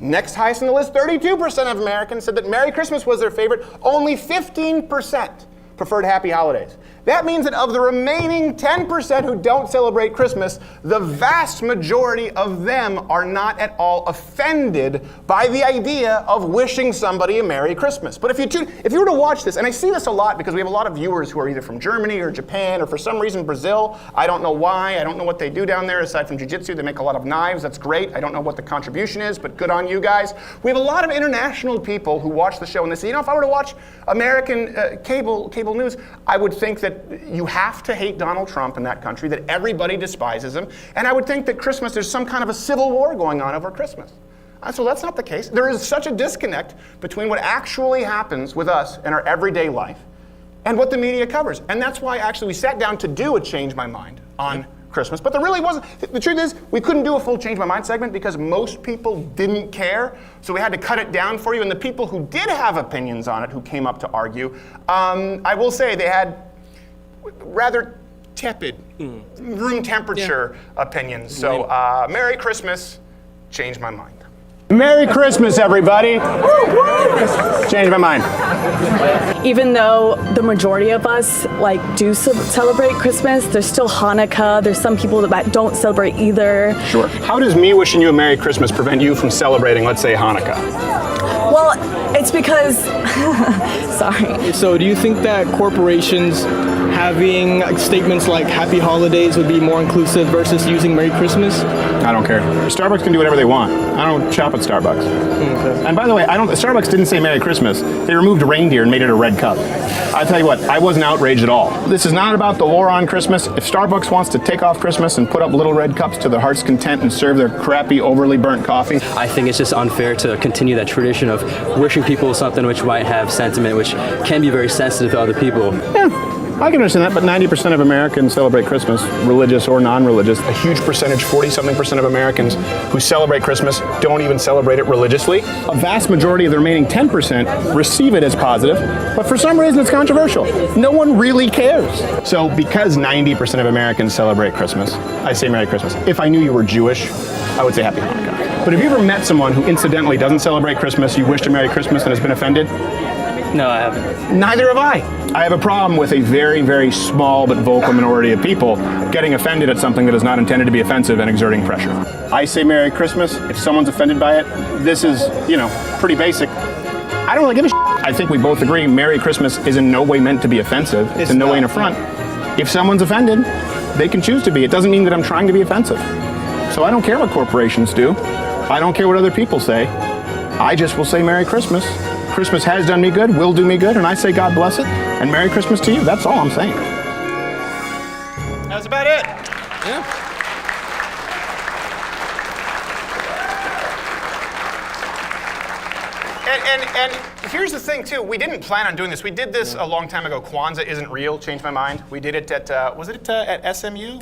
Next highest on the list, 32% of Americans said that Merry Christmas was their favorite. Only 15% preferred Happy Holidays. That means that of the remaining 10% who don't celebrate Christmas, the vast majority of them are not at all offended by the idea of wishing somebody a Merry Christmas. But if you were to watch this, and I see this a lot because we have a lot of viewers who are either from Germany or Japan or for some reason Brazil. I don't know why. I don't know what they do down there aside from jiu-jitsu. They make a lot of knives. That's great. I don't know what the contribution is, but good on you guys. We have a lot of international people who watch the show and they say, if I were to watch American cable news, I would think that you have to hate Donald Trump in that country, that everybody despises him, and I would think that Christmas, there's some kind of a civil war going on over Christmas. So that's not the case. There is such a disconnect between what actually happens with us in our everyday life and what the media covers. And that's why actually we sat down to do a Change My Mind on Christmas, but there really wasn't. The truth is, we couldn't do a full Change My Mind segment because most people didn't care, so we had to cut it down for you. And the people who did have opinions on it, who came up to argue, I will say they had rather tepid, room temperature opinions. So Merry Christmas, Change My Mind. Merry Christmas, everybody. Change my mind. Even though the majority of us do celebrate Christmas, there's still Hanukkah. There's some people that don't celebrate either. Sure. How does me wishing you a Merry Christmas prevent you from celebrating, let's say, Hanukkah? Well, it's because, sorry. So do you think that corporations having statements like Happy Holidays would be more inclusive versus using Merry Christmas? I don't care. Starbucks can do whatever they want. I don't shop at Starbucks. Okay. And by the way, Starbucks didn't say Merry Christmas. They removed reindeer and made it a red cup. I tell you what, I wasn't outraged at all. This is not about the war on Christmas. If Starbucks wants to take off Christmas and put up little red cups to their heart's content and serve their crappy, overly burnt coffee. I think it's just unfair to continue that tradition of wishing people something which might have sentiment, which can be very sensitive to other people. Yeah. I can understand that, but 90% of Americans celebrate Christmas, religious or non-religious. A huge percentage, 40-something% of Americans who celebrate Christmas don't even celebrate it religiously. A vast majority of the remaining 10% receive it as positive, but for some reason it's controversial. No one really cares. So because 90% of Americans celebrate Christmas, I say Merry Christmas. If I knew you were Jewish, I would say Happy Hanukkah. But have you ever met someone who incidentally doesn't celebrate Christmas, you wished a Merry Christmas and has been offended? No, I haven't. Neither have I. I have a problem with a very, very small but vocal minority of people getting offended at something that is not intended to be offensive and exerting pressure. I say Merry Christmas. If someone's offended by it, this is, pretty basic. I don't really give a shit. I think we both agree Merry Christmas is in no way meant to be offensive. It's in no way an affront. If someone's offended, they can choose to be. It doesn't mean that I'm trying to be offensive. So I don't care what corporations do. I don't care what other people say. I just will say Merry Christmas. Christmas has done me good, will do me good, and I say God bless it, and Merry Christmas to you. That's all I'm saying. That's about it. Yeah. And here's the thing too. We didn't plan on doing this. We did this a long time ago. Kwanzaa isn't real. Changed my mind. We did it at was it at SMU?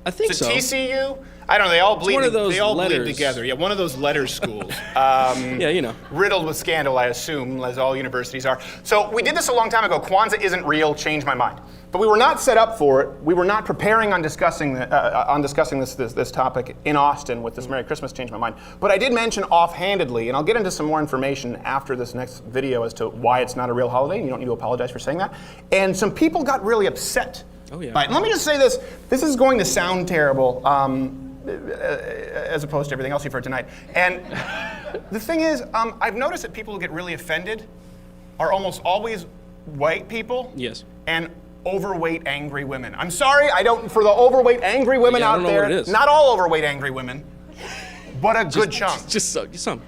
I think so. TCU? I don't know. They all bleed. One of those they all letters. bleed together. Yeah, one of those letter schools. Yeah, you know. Riddled with scandal, I assume, as all universities are. So we did this a long time ago. Kwanzaa isn't real. Changed my mind. But we were not set up for it. We were not preparing on discussing this topic in Austin with this Merry Christmas. Changed my mind. But I did mention offhandedly, and I'll get into some more information after this next video as to why it's not a real holiday. And you don't need to apologize for saying that. And some people got really upset. Oh yeah. Right. Let me just say this. This is going to sound terrible, as opposed to everything else you've heard tonight. And the thing is, I've noticed that people who get really offended are almost always white people. Yes. And overweight, angry women. I'm sorry, I don't, for the overweight, angry women out there, what it is. not all overweight, angry women, but a good chunk. Just some.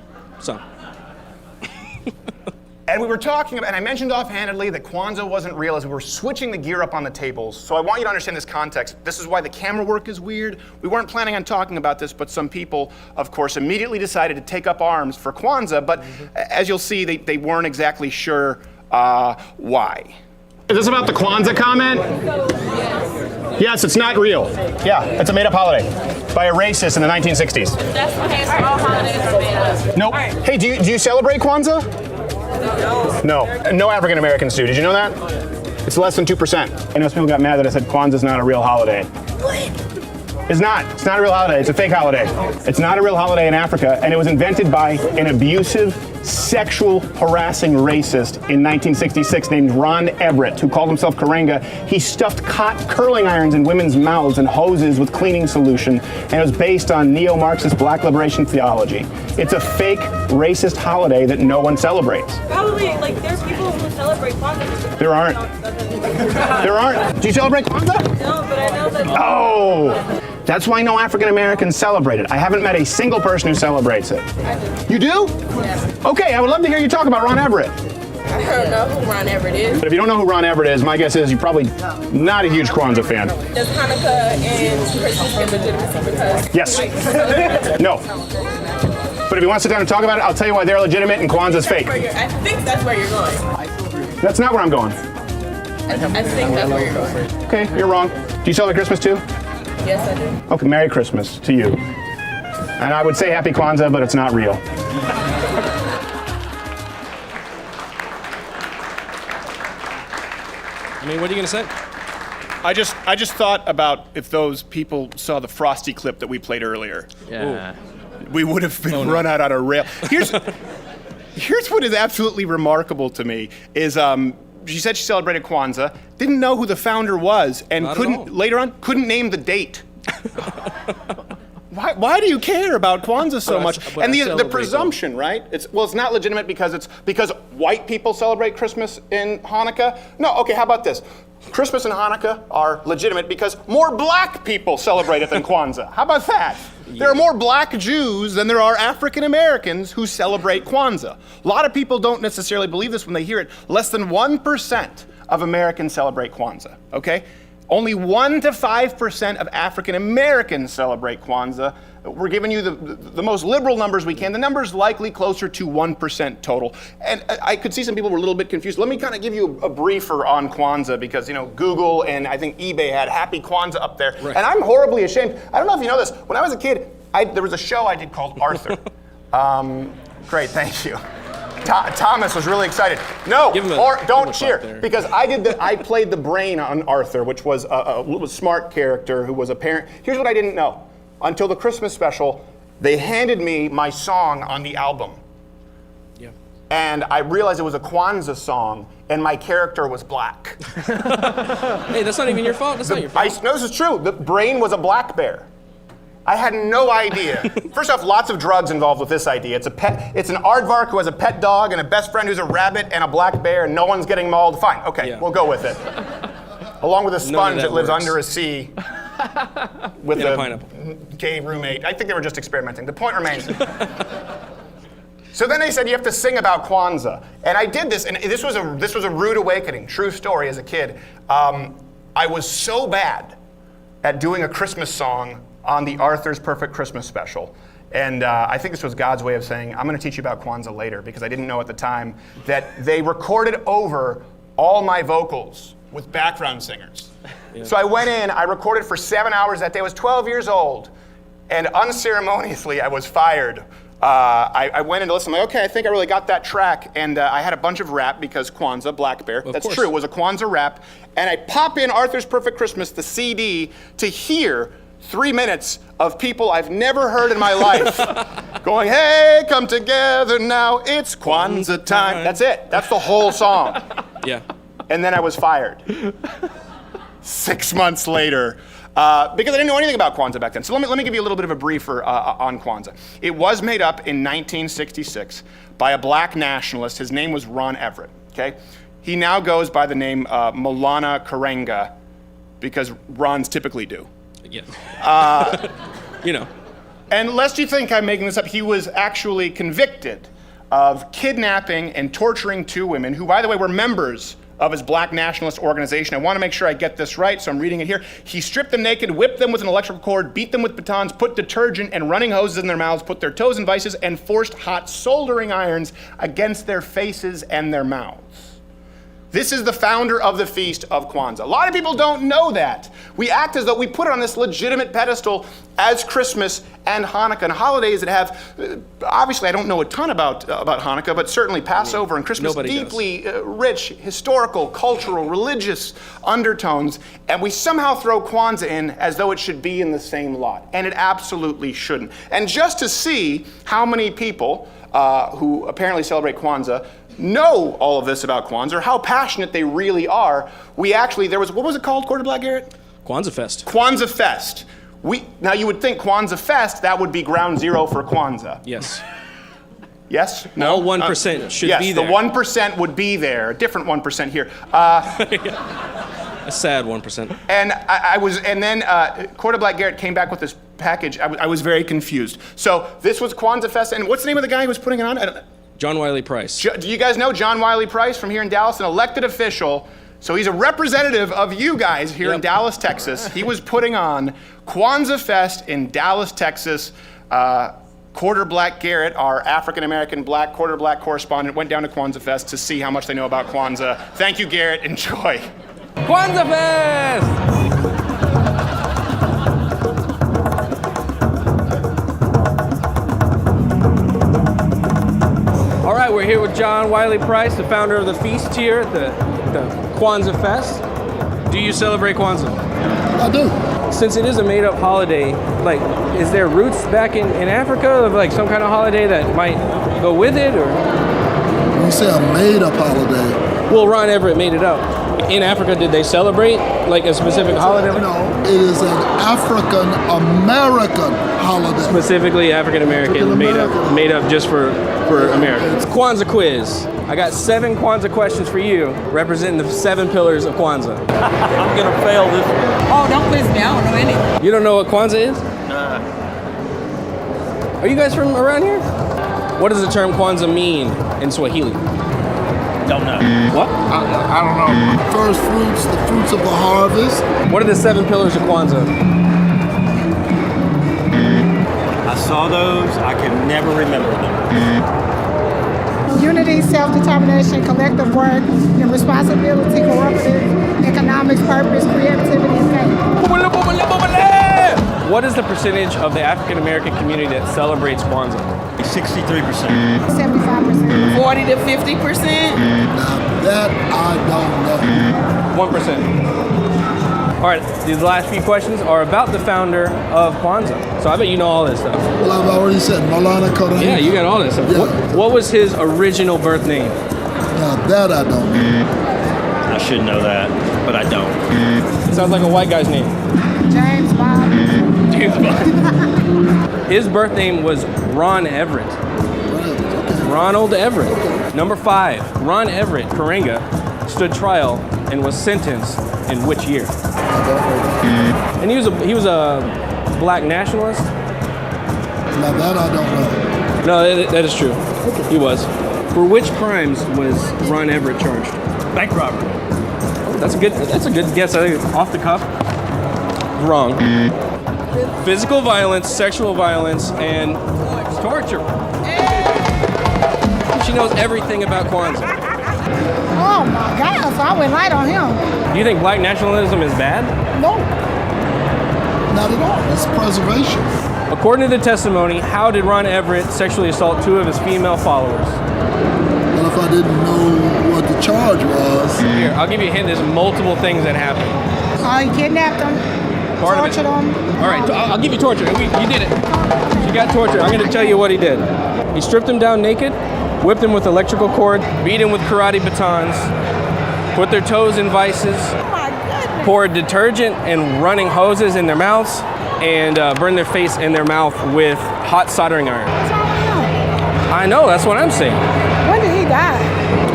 And we were talking about, and I mentioned offhandedly that Kwanzaa wasn't real as we were switching the gear up on the tables. So I want you to understand this context. This is why the camera work is weird. We weren't planning on talking about this, but some people, of course, immediately decided to take up arms for Kwanzaa, but as you'll see, they weren't exactly sure why. Is this about the Kwanzaa comment? Yes, it's not real. Yeah, it's a made-up holiday by a racist in the 1960s. That's okay, so all holidays are made up. Nope. Hey, do you celebrate Kwanzaa? No. No African Americans do. Did you know that? It's less than 2%. I know some people got mad that I said Kwanzaa's not a real holiday. What? It's not. It's not a real holiday. It's a fake holiday. It's not a real holiday in Africa, and it was invented by an abusive, sexual, harassing racist in 1966 named Ron Everett, who called himself Karenga. He stuffed curling irons in women's mouths and hoses with cleaning solution, and it was based on neo-Marxist black liberation theology. It's a fake, racist holiday that no one celebrates. Probably, like, there's people who celebrate Kwanzaa. There aren't. There aren't. Do you celebrate Kwanzaa? No, but I know that. Oh! That's why no African Americans celebrate it. I haven't met a single person who celebrates it. I do. You do? Yeah. Okay, I would love to hear you talk about Ron Everett. I don't know who Ron Everett is. But if you don't know who Ron Everett is, my guess is you're probably not a huge Kwanzaa fan. Does Hanukkah and Christmas get legitimacy because... Yes. No. But if you want to sit down and talk about it, I'll tell you why they're legitimate and Kwanzaa's fake. I think that's where you're going. That's not where I'm going. I think that's where you're going. Okay, you're wrong. Do you celebrate Christmas too? Yes, I do. Okay, Merry Christmas to you. And I would say Happy Kwanzaa, but it's not real. I mean, what are you gonna say? I just thought about if those people saw the Frosty clip that we played earlier. Yeah. We would have been run out on a rail. Here's what is absolutely remarkable to me is she said she celebrated Kwanzaa, didn't know who the founder was, and couldn't name the date. Why do you care about Kwanzaa so much? And the presumption, right? It's not legitimate because white people celebrate Christmas and Hanukkah. No, okay, how about this? Christmas and Hanukkah are legitimate because more black people celebrate it than Kwanzaa. How about that? Yeah. There are more black Jews than there are African Americans who celebrate Kwanzaa. A lot of people don't necessarily believe this when they hear it. Less than 1% of Americans celebrate Kwanzaa, okay? Only 1 to 5% of African Americans celebrate Kwanzaa. We're giving you the most liberal numbers we can. The number's likely closer to 1% total. And I could see some people were a little bit confused. Let me kind of give you a briefer on Kwanzaa because, you know, Google and I think eBay had Happy Kwanzaa up there. Right. And I'm horribly ashamed. I don't know if you know this. When I was a kid, there was a show I did called Arthur. Great, thank you. Thomas was really excited. No, don't cheer, because I played the brain on Arthur, which was a smart character who was a parent. Here's what I didn't know. Until the Christmas special, they handed me my song on the album. Yeah. And I realized it was a Kwanzaa song, and my character was black. Hey, that's not even your fault. That's not your fault. No, this is true. The brain was a black bear. I had no idea. First off, lots of drugs involved with this idea. It's an aardvark who has a pet dog and a best friend who's a rabbit and a black bear, and no one's getting mauled. Fine, okay, We'll go with it. Along with a sponge that lives under a sea with a gay roommate. I think they were just experimenting. The point remains. So then they said you have to sing about Kwanzaa, and I did this, and this was a rude awakening. True story. As a kid, I was so bad at doing a Christmas song on the Arthur's Perfect Christmas special. And I think this was God's way of saying, I'm going to teach you about Kwanzaa later, because I didn't know at the time that they recorded over all my vocals with background singers. Yeah. So I went in, I recorded for 7 hours that day. I was 12 years old, and unceremoniously I was fired. I went in to listen, I'm like, okay, I think I really got that track. And I had a bunch of rap because Kwanzaa, Black Bear, that's true, it was a Kwanzaa rap. And I pop in Arthur's Perfect Christmas, the CD, to hear 3 minutes of people I've never heard in my life going, hey, come together now, it's Kwanzaa time. That's it. That's the whole song. Yeah. And then I was fired 6 months later because I didn't know anything about Kwanzaa back then. So let me give you a little bit of a briefer on Kwanzaa. It was made up in 1966 by a black nationalist. His name was Ron Everett. Okay, he now goes by the name Maulana Karenga because Rons typically do. Yeah. You know. And lest you think I'm making this up, he was actually convicted of kidnapping and torturing 2 women who, by the way, were members of his black nationalist organization. I want to make sure I get this right, so I'm reading it here. He stripped them naked, whipped them with an electrical cord, beat them with batons, put detergent and running hoses in their mouths, put their toes in vices, and forced hot soldering irons against their faces and their mouths. This is the founder of the Feast of Kwanzaa. A lot of people don't know that. We act as though we put it on this legitimate pedestal as Christmas and Hanukkah and holidays that have, obviously I don't know a ton about Hanukkah, but certainly Passover and Christmas, deeply rich historical, cultural, religious undertones, and we somehow throw Kwanzaa in as though it should be in the same lot, and it absolutely shouldn't. And just to see how many people who apparently celebrate Kwanzaa know all of this about Kwanzaa, or how passionate they really are, we actually, there was, what was it called, Quarter Black Garrett? Kwanzaa Fest. Kwanzaa Fest. Now you would think Kwanzaa Fest, that would be ground zero for Kwanzaa. Yes. Yes? No? All 1% should be there. Yes, the 1% would be there. A different 1% here. A sad 1%. And then Quarter Black Garrett came back with this package. I was very confused. So this was Kwanzaa Fest, and what's the name of the guy who was putting it on? John Wiley Price. Do you guys know John Wiley Price from here in Dallas, an elected official? So he's a representative of you guys here in Dallas, Texas. He was putting on Kwanzaa Fest in Dallas, Texas. Quarter Black Garrett, our African-American black Quarter Black correspondent, went down to Kwanzaa Fest to see how much they know about Kwanzaa. Thank you, Garrett. Enjoy. Kwanzaa Fest! All right, we're here with John Wiley Price, the founder of the feast here at the Kwanzaa Fest. Do you celebrate Kwanzaa? I do. Since it is a made-up holiday, like, is there roots back in Africa of like some kind of holiday that might go with it, or? When you say a made-up holiday? Well, Ron Everett made it up. In Africa, did they celebrate like a specific holiday? No, it is an African-American holiday. Specifically African-American, made up just for Americans. Kwanzaa quiz. I got 7 Kwanzaa questions for you, representing the 7 pillars of Kwanzaa. I'm gonna fail this one. Oh, don't quiz me. I don't know any. You don't know what Kwanzaa is? Nah. Are you guys from around here? What does the term Kwanzaa mean in Swahili? Don't know. What? I don't know. First fruits, the fruits of the harvest. What are the 7 pillars of Kwanzaa? I saw those. I can never remember them. Unity, self-determination, collective work, and responsibility, cooperative, economics, purpose, creativity, and faith. What is the percentage of the African American community that celebrates Kwanzaa? 63%. 75%. 40 to 50%. Now that I don't know. 1%. All right, these last few questions are about the founder of Kwanzaa. So I bet you know all this stuff. Well, I've already said Maulana Karenga. Yeah, you got all this stuff. Yeah. What was his original birth name? Now that I don't know. I should know that, but I don't. It sounds like a white guy's name. James Bob. James Bob. His birth name was Ron Everett. Ronald Everett. Number 5, Ron Everett Karenga stood trial and was sentenced in which year? And he was a black nationalist. Now that I don't know. No, that is true. He was. For which crimes was Ron Everett charged? Bank robbery. That's a good guess. I think off the cuff. Wrong. Physical violence, sexual violence, and torture. She knows everything about Kwanzaa. Oh my God, so I went light on him. Do you think black nationalism is bad? No. Not at all. It's preservation. According to the testimony, how did Ron Everett sexually assault 2 of his female followers? Well, if I didn't know what the charge was. Here, I'll give you a hint. There's multiple things that happened. He kidnapped them, tortured them. All right, I'll give you torture. You did it. You got tortured. I'm going to tell you what he did. He stripped them down naked, whipped them with electrical cord, beat them with karate batons, put their toes in vices, poured detergent and running hoses in their mouths, and burned their face and their mouth with hot soldering iron. I know, that's what I'm saying. When did he die?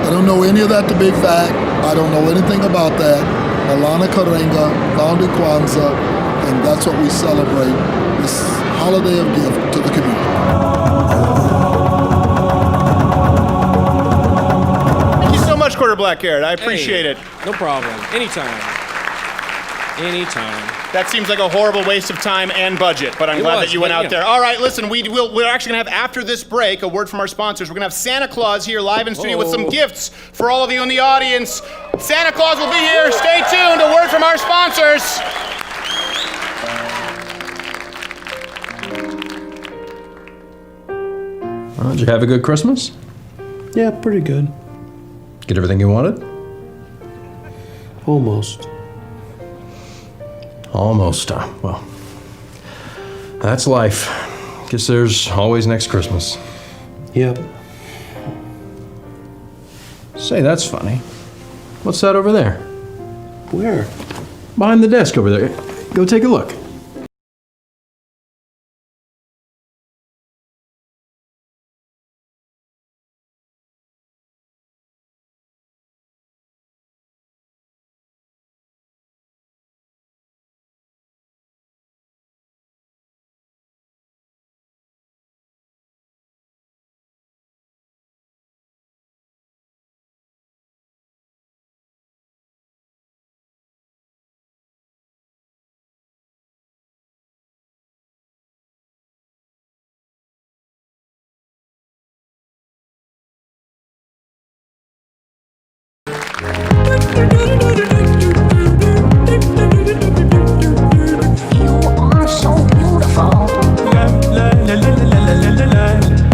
I don't know any of that to be fact. I don't know anything about that. Alana Karenga founded Kwanzaa, and that's what we celebrate, this holiday of gift to the community. Thank you so much, Quarter Black Carrot. I appreciate it. No problem. Anytime. Anytime. That seems like a horrible waste of time and budget, but I'm glad that you went out there. All right, listen, we're actually going to have, after this break, a word from our sponsors. We're going to have Santa Claus here live in studio with some gifts for all of you in the audience. Santa Claus will be here. Stay tuned. A word from our sponsors. Did you have a good Christmas? Yeah, pretty good. Get everything you wanted? Almost. Almost. Well, that's life. Guess there's always next Christmas. Yep. Say, that's funny. What's that over there? Where? Behind the desk over there. Go take a look.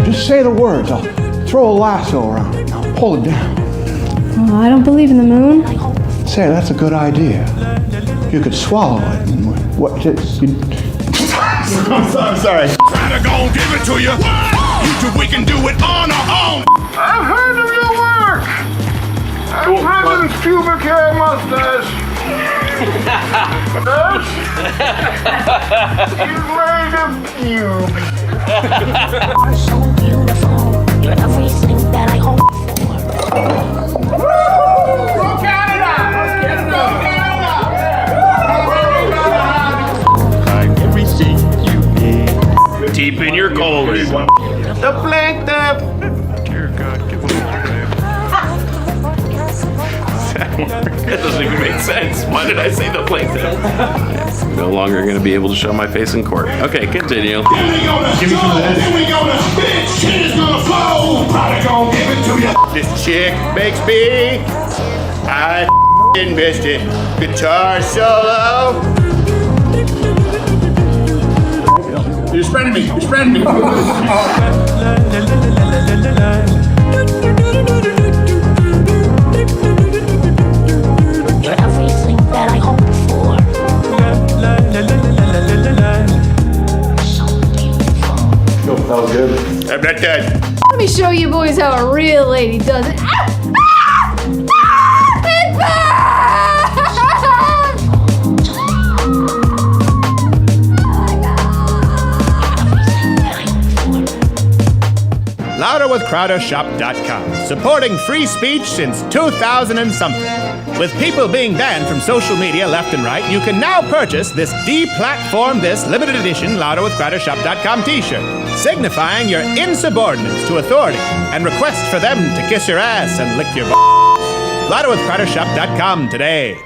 Just say the words. I'll throw a lasso around it. I'll pull it down. Oh, I don't believe in the moon. Say, that's a good idea. You could swallow it and what? I'm sorry. Try to go and give it to you. We can do it on our own. I've heard of your work. I'm President's pubic hair mustache. You've made a cube. You're so beautiful. You're everything that I hope for. Go Canada! Go Canada! Everything you need. Deep in your colon. The plaintiff. Dear God, give me That doesn't even make sense. Why did I say the plaintiff? I'm no longer going to be able to show my face in court. Okay, continue. Give me some of that. Then we gonna spit. Shit is gonna flow. Probably gonna give it to you. This chick makes me. I missed it. Guitar solo. You're spreading me. You're spreading me. You're everything that I hope for. So beautiful. That was good. I'm not done. Let me show you boys how a real lady does it. It LouderWithCrowderShop.com, supporting free speech since 2000 and something. With people being banned from social media left and right, you can now purchase this deplatform this limited edition LouderWithCrowderShop.com t-shirt, signifying your insubordinance to authority and request for them to kiss your ass and lick your balls. LouderWithCrowderShop.com today.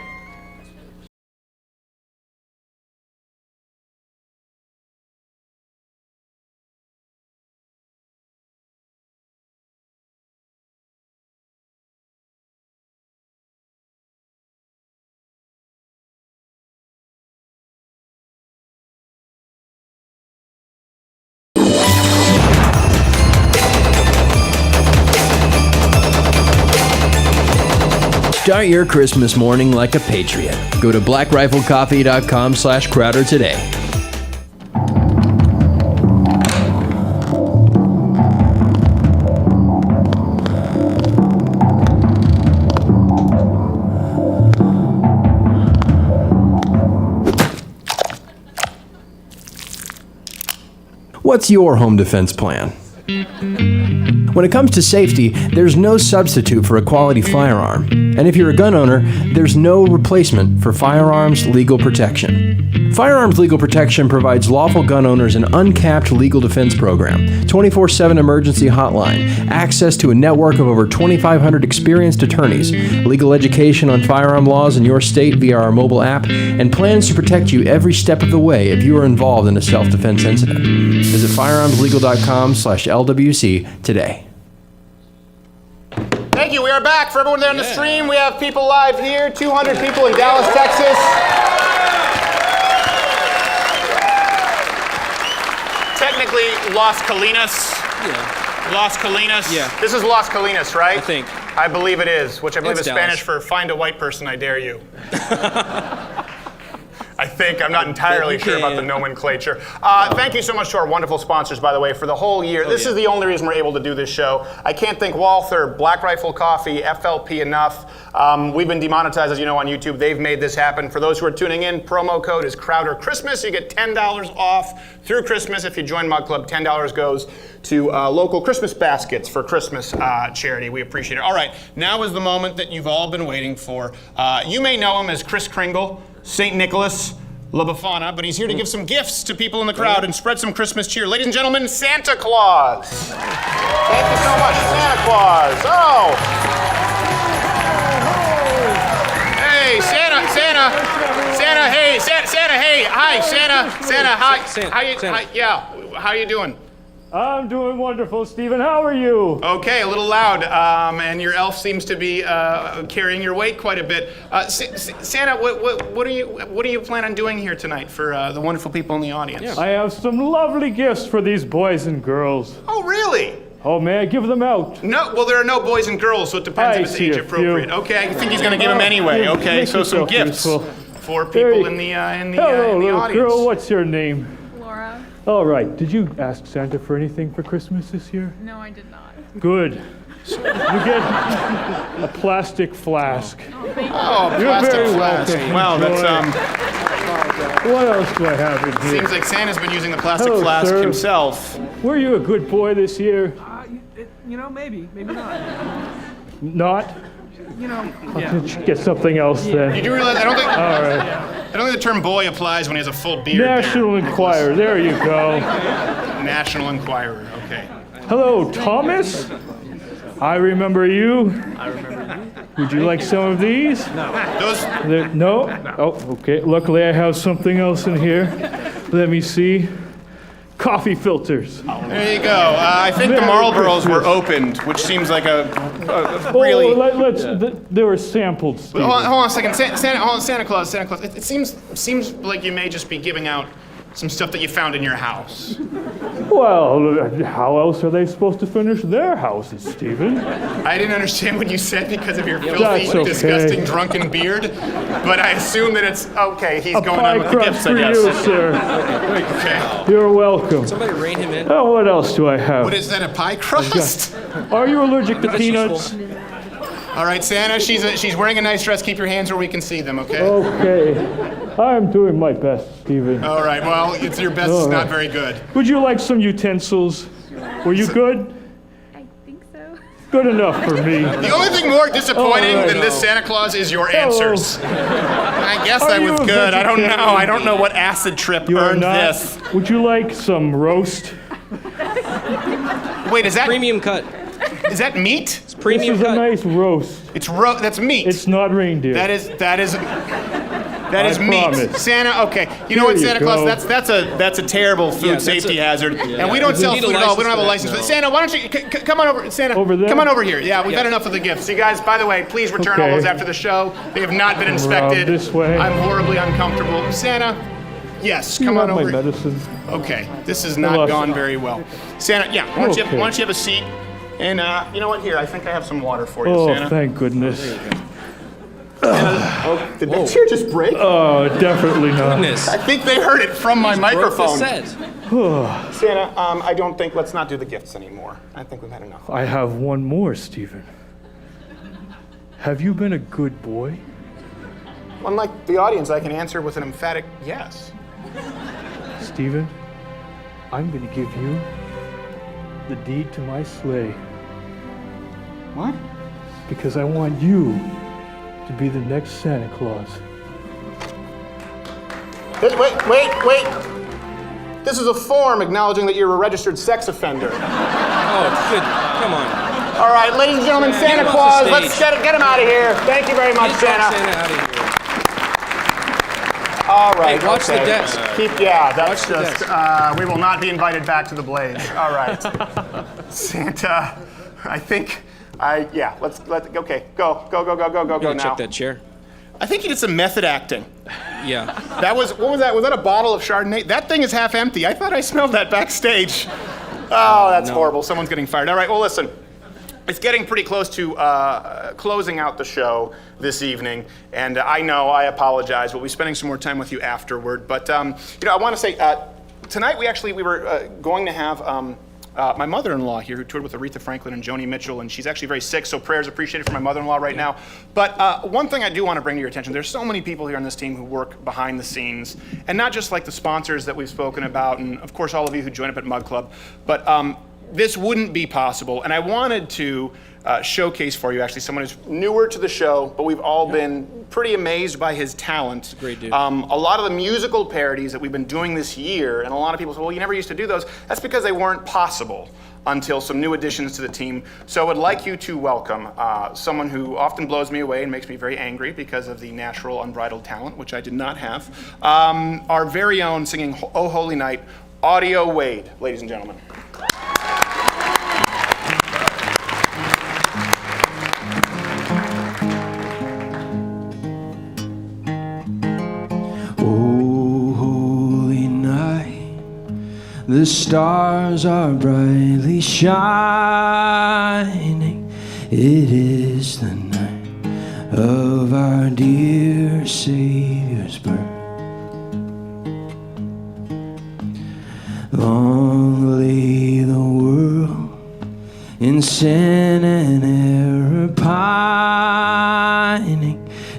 Start your Christmas morning like a patriot. Go to blackriflecoffee.com/Crowder today. What's your home defense plan? When it comes to safety, there's no substitute for a quality firearm. And if you're a gun owner, there's no replacement for Firearms Legal Protection. Firearms Legal Protection provides lawful gun owners an uncapped legal defense program, 24/7 emergency hotline, access to a network of over 2,500 experienced attorneys, legal education on firearm laws in your state via our mobile app, and plans to protect you every step of the way if you are involved in a self-defense incident. Visit firearmslegal.com/LWC today. Thank you. We are back. For everyone there on the stream, we have people live here, 200 people in Dallas, Texas. Technically, Las Colinas. Yeah. Las Colinas. Yeah. This is Las Colinas, right? I think. I believe it is, which I believe It's is Dallas. Spanish for find a white person, I dare you. I think. I'm not entirely sure about the nomenclature. Thank you so much to our wonderful sponsors, by the way, for the whole year. This is the only reason we're able to do this show. I can't thank Walther, Black Rifle Coffee, FLP enough. We've been demonetized, as you know, on YouTube. They've made this happen. For those who are tuning in, promo code is Crowder Christmas. You get $10 off through Christmas. If you join Mug Club, $10 goes to local Christmas baskets for Christmas charity. We appreciate it. All right, now is the moment that you've all been waiting for. You may know him as Kris Kringle, St. Nicholas, La Befana, but he's here to give some gifts to people in the crowd and spread some Christmas cheer. Ladies and gentlemen, Santa Claus. Thank you so much, Santa Claus. Oh. Hey, Santa, hey, Santa, hey, hi, Santa, hi, how you doing? I'm doing wonderful, Steven. How are you? Okay, a little loud, and your elf seems to be carrying your weight quite a bit. Santa, what do you plan on doing here tonight for the wonderful people in the audience? I have some lovely gifts for these boys and girls. Oh, really? Oh, may I give them out? No, well, there are no boys and girls, so it depends if it's age appropriate. Okay, I think he's going to give them anyway. Okay, so some gifts for people in the Hello, little audience. girl. What's your name? Laura. All right. Did you ask Santa for anything for Christmas this year? No, I did not. Good. You get a plastic flask. Oh, You're plastic very flask. welcome. Wow, that's What else do I have in here? Seems like Santa's been using the plastic Hello, flask sir. himself. Were you a good boy this year? Maybe not. Not? Yeah. Get something else then. You do realize I don't think. All right. I don't think the term boy applies when he has a full beard. National Enquirer. There you go. National Enquirer. Okay. Hello, Thomas. I remember you. I remember you. Would you like some of these? No. No? Oh, okay. Luckily, I have something else in here. Let me see. Coffee filters. There you go. I think the Marlboros were opened, which seems like a really. They were sampled. Hold on a second, Santa Claus. It seems like you may just be giving out some stuff that you found in your house. Well, how else are they supposed to finish their houses, Stephen? I didn't understand what you said because of your filthy, That's okay. disgusting, drunken beard, but I assume that it's okay. He's going on with the gifts, I for guess. you, sir. Okay. You're welcome. Somebody rein him in. Oh, what else do I have? What is that? A pie crust? Are you allergic to peanuts? All right, Santa. She's wearing a nice dress. Keep your hands where we can see them. Okay. Okay. I'm doing my best, Stephen. All right. Well, it's your best. It's not very good. Would you like some utensils? Were you good? I think so. Good enough for me. The only thing more disappointing than this Santa Claus is your answers. I guess I was good. I don't know. I don't know what acid trip earned this. Would you like some roast? Wait, is that premium cut? Is that meat? It's premium This is cut. a nice roast. It's that's meat. It's not reindeer. That is meat. promise. Santa, okay. You know what, Here you Santa Claus? go. that's a terrible food safety hazard. And we don't sell You need a food at all. We don't have a license license for for that. Santa, why don't you come on over, Santa? Over there? Come on over here. Yeah, we've had enough of the gifts. You guys, by the way, please return all Okay. those after the show. They have not been inspected. this way. I'm horribly uncomfortable. Santa, yes, You come on have my over. medicine. Okay, this has Well, not gone very well. Santa, yeah, why don't you Okay. have a seat? And you know what? Here, I think I have some water for you, Oh, Santa. thank goodness. Did that chair just break? Oh, definitely not. Goodness. I think they heard it from my microphone. Broke the set. Santa, I don't think, let's not do the gifts anymore. I think we've had enough. I have one more, Steven. Have you been a good boy? Unlike the audience, I can answer with an emphatic yes. Steven, I'm going to give you the deed to my sleigh. What? Because I want you to be the next Santa Claus. Wait. This is a form acknowledging that you're a registered sex offender. Oh, good. Come on. All right, ladies and gentlemen, Santa Claus, let's get him out of here. Thank you very much, Santa. Out of here. All right. Hey, watch the desk. That's just, we will not be invited back to the Blaze. All right. Santa, I think, let's go now. Check that chair. I think you did some method acting. Yeah. What was that? Was that a bottle of Chardonnay? That thing is half empty. I thought I smelled that backstage. Oh, that's horrible. Someone's getting fired. All right, well, listen. It's getting pretty close to closing out the show this evening, and I know, I apologize. We'll be spending some more time with you afterward, but I want to say, tonight we were going to have my mother-in-law here, who toured with Aretha Franklin and Joni Mitchell, and she's actually very sick, so prayers appreciated for my mother-in-law right now. But one thing I do want to bring to your attention, there's so many people here on this team who work behind the scenes, and not just like the sponsors that we've spoken about, and of course all of you who join up at Mug Club, but this wouldn't be possible, and I wanted to showcase for you actually someone who's newer to the show, but we've all been pretty amazed by his talent. Great dude. A lot of the musical parodies that we've been doing this year, and a lot of people say, well, you never used to do those. That's because they weren't possible until some new additions to the team. So I would like you to welcome someone who often blows me away and makes me very angry because of the natural unbridled talent, which I did not have. Our very own singing Oh Holy Night, Audio Wade, ladies and gentlemen. The stars are brightly shining. It is the night of our dear Savior's birth. Long lay the world in sin and error pining,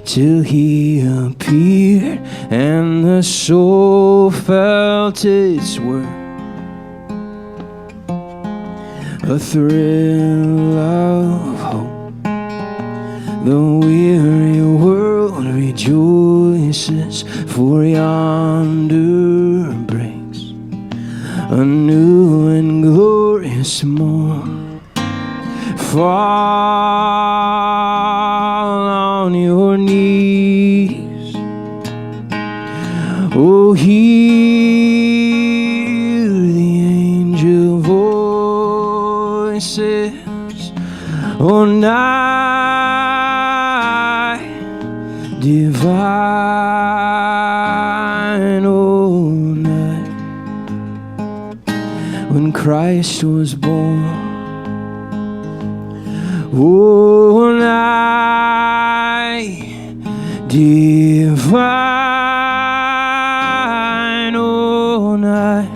till he appeared and the soul felt its worth. A thrill of hope, the weary world rejoices, for yonder breaks a new and glorious morn. Fall on your knees, oh, hear the angel voices, oh, night divine, oh, night when Christ was born, oh, night divine, oh, night,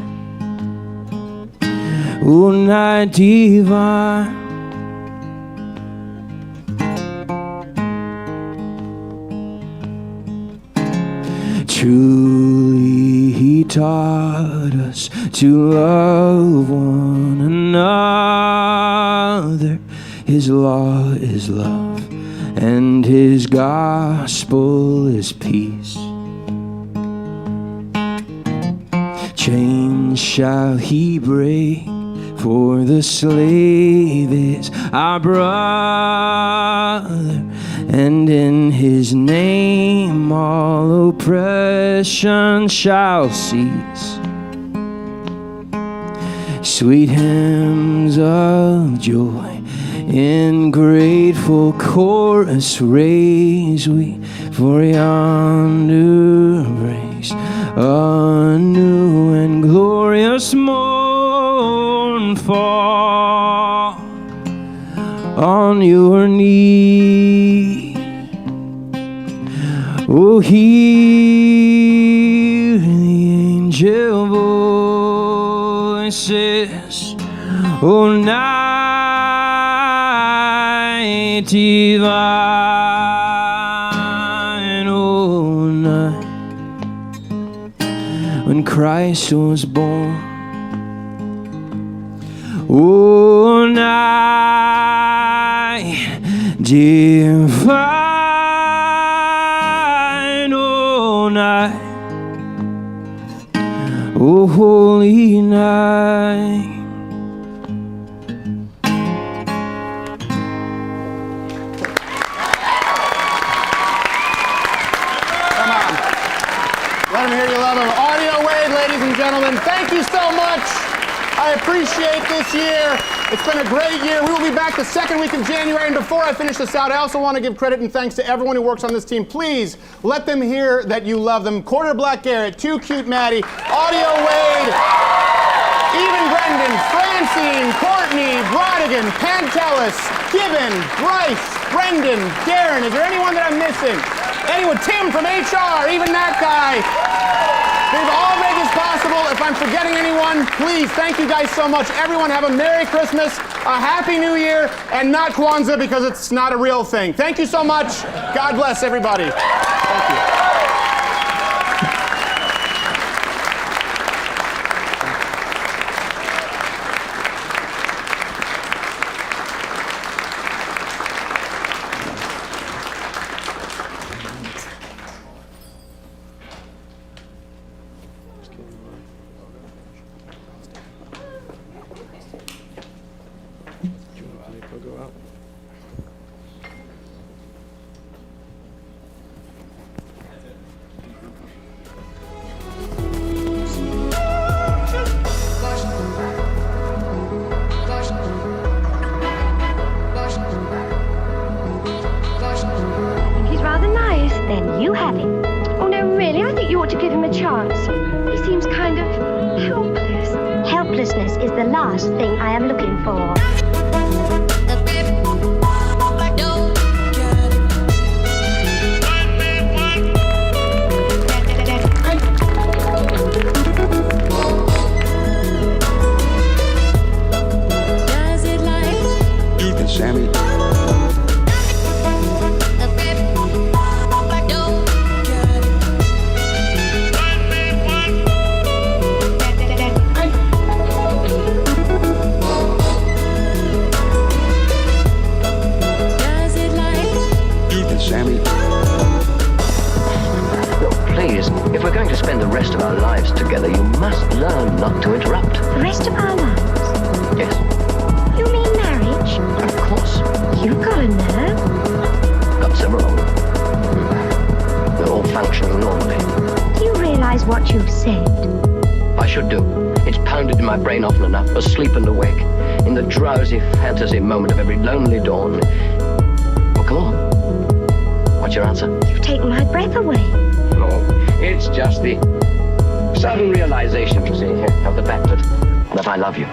oh, night divine. Truly he taught us to love one another. His law is love and his gospel is peace. Chains shall he break, for the slave is our brother, and in his name all oppression shall cease. Sweet hymns of joy in grateful chorus raise we, for yonder breaks a new and glorious morn. Fall on your knees, Oh, hear the angel voices, oh, night divine, oh, night when Christ was born. Oh, night divine, oh, night, oh, holy night. Come on. Let them hear you love them. Audio Wade, ladies and gentlemen, thank you so much. I appreciate this year. It's been a great year. We will be back the second week of January. And before I finish this out, I also want to give credit and thanks to everyone who works on this team. Please let them hear that you love them. Quarter Black Garrett, Too Cute Maddie, Audio Wade, Even Brendan, Francine, Courtney, Brodigan, Pantelis, Gibbon, Bryce, Brendan, Darren. Is there anyone that I'm missing? Anyone? Tim from HR, even that guy. They've all made this possible. If I'm forgetting anyone, please, thank you guys so much. Everyone have a Merry Christmas, a Happy New Year, and not Kwanzaa because it's not a real thing. Thank you so much. God bless everybody. Thank you. He's rather nice. Then you have him. Oh, no, really? I think you ought to give him a chance. He seems kind of helpless. Helplessness is the last thing I am looking for. Ethan, Sammy. Sammy. Look, please, if we're going to spend the rest of our lives together, you must learn not to interrupt. The rest of our lives? Yes, You mean marriage? of course. You've got a nerve. Got several of them. They're all functioning normally. Do you realize what you've said? I should do. It's pounded in my brain often enough, asleep and awake, in the drowsy fantasy moment of every lonely dawn. Well, come on. What's your answer? You've taken my breath away. No, it's just the sudden realization, you see, of the fact that I love you.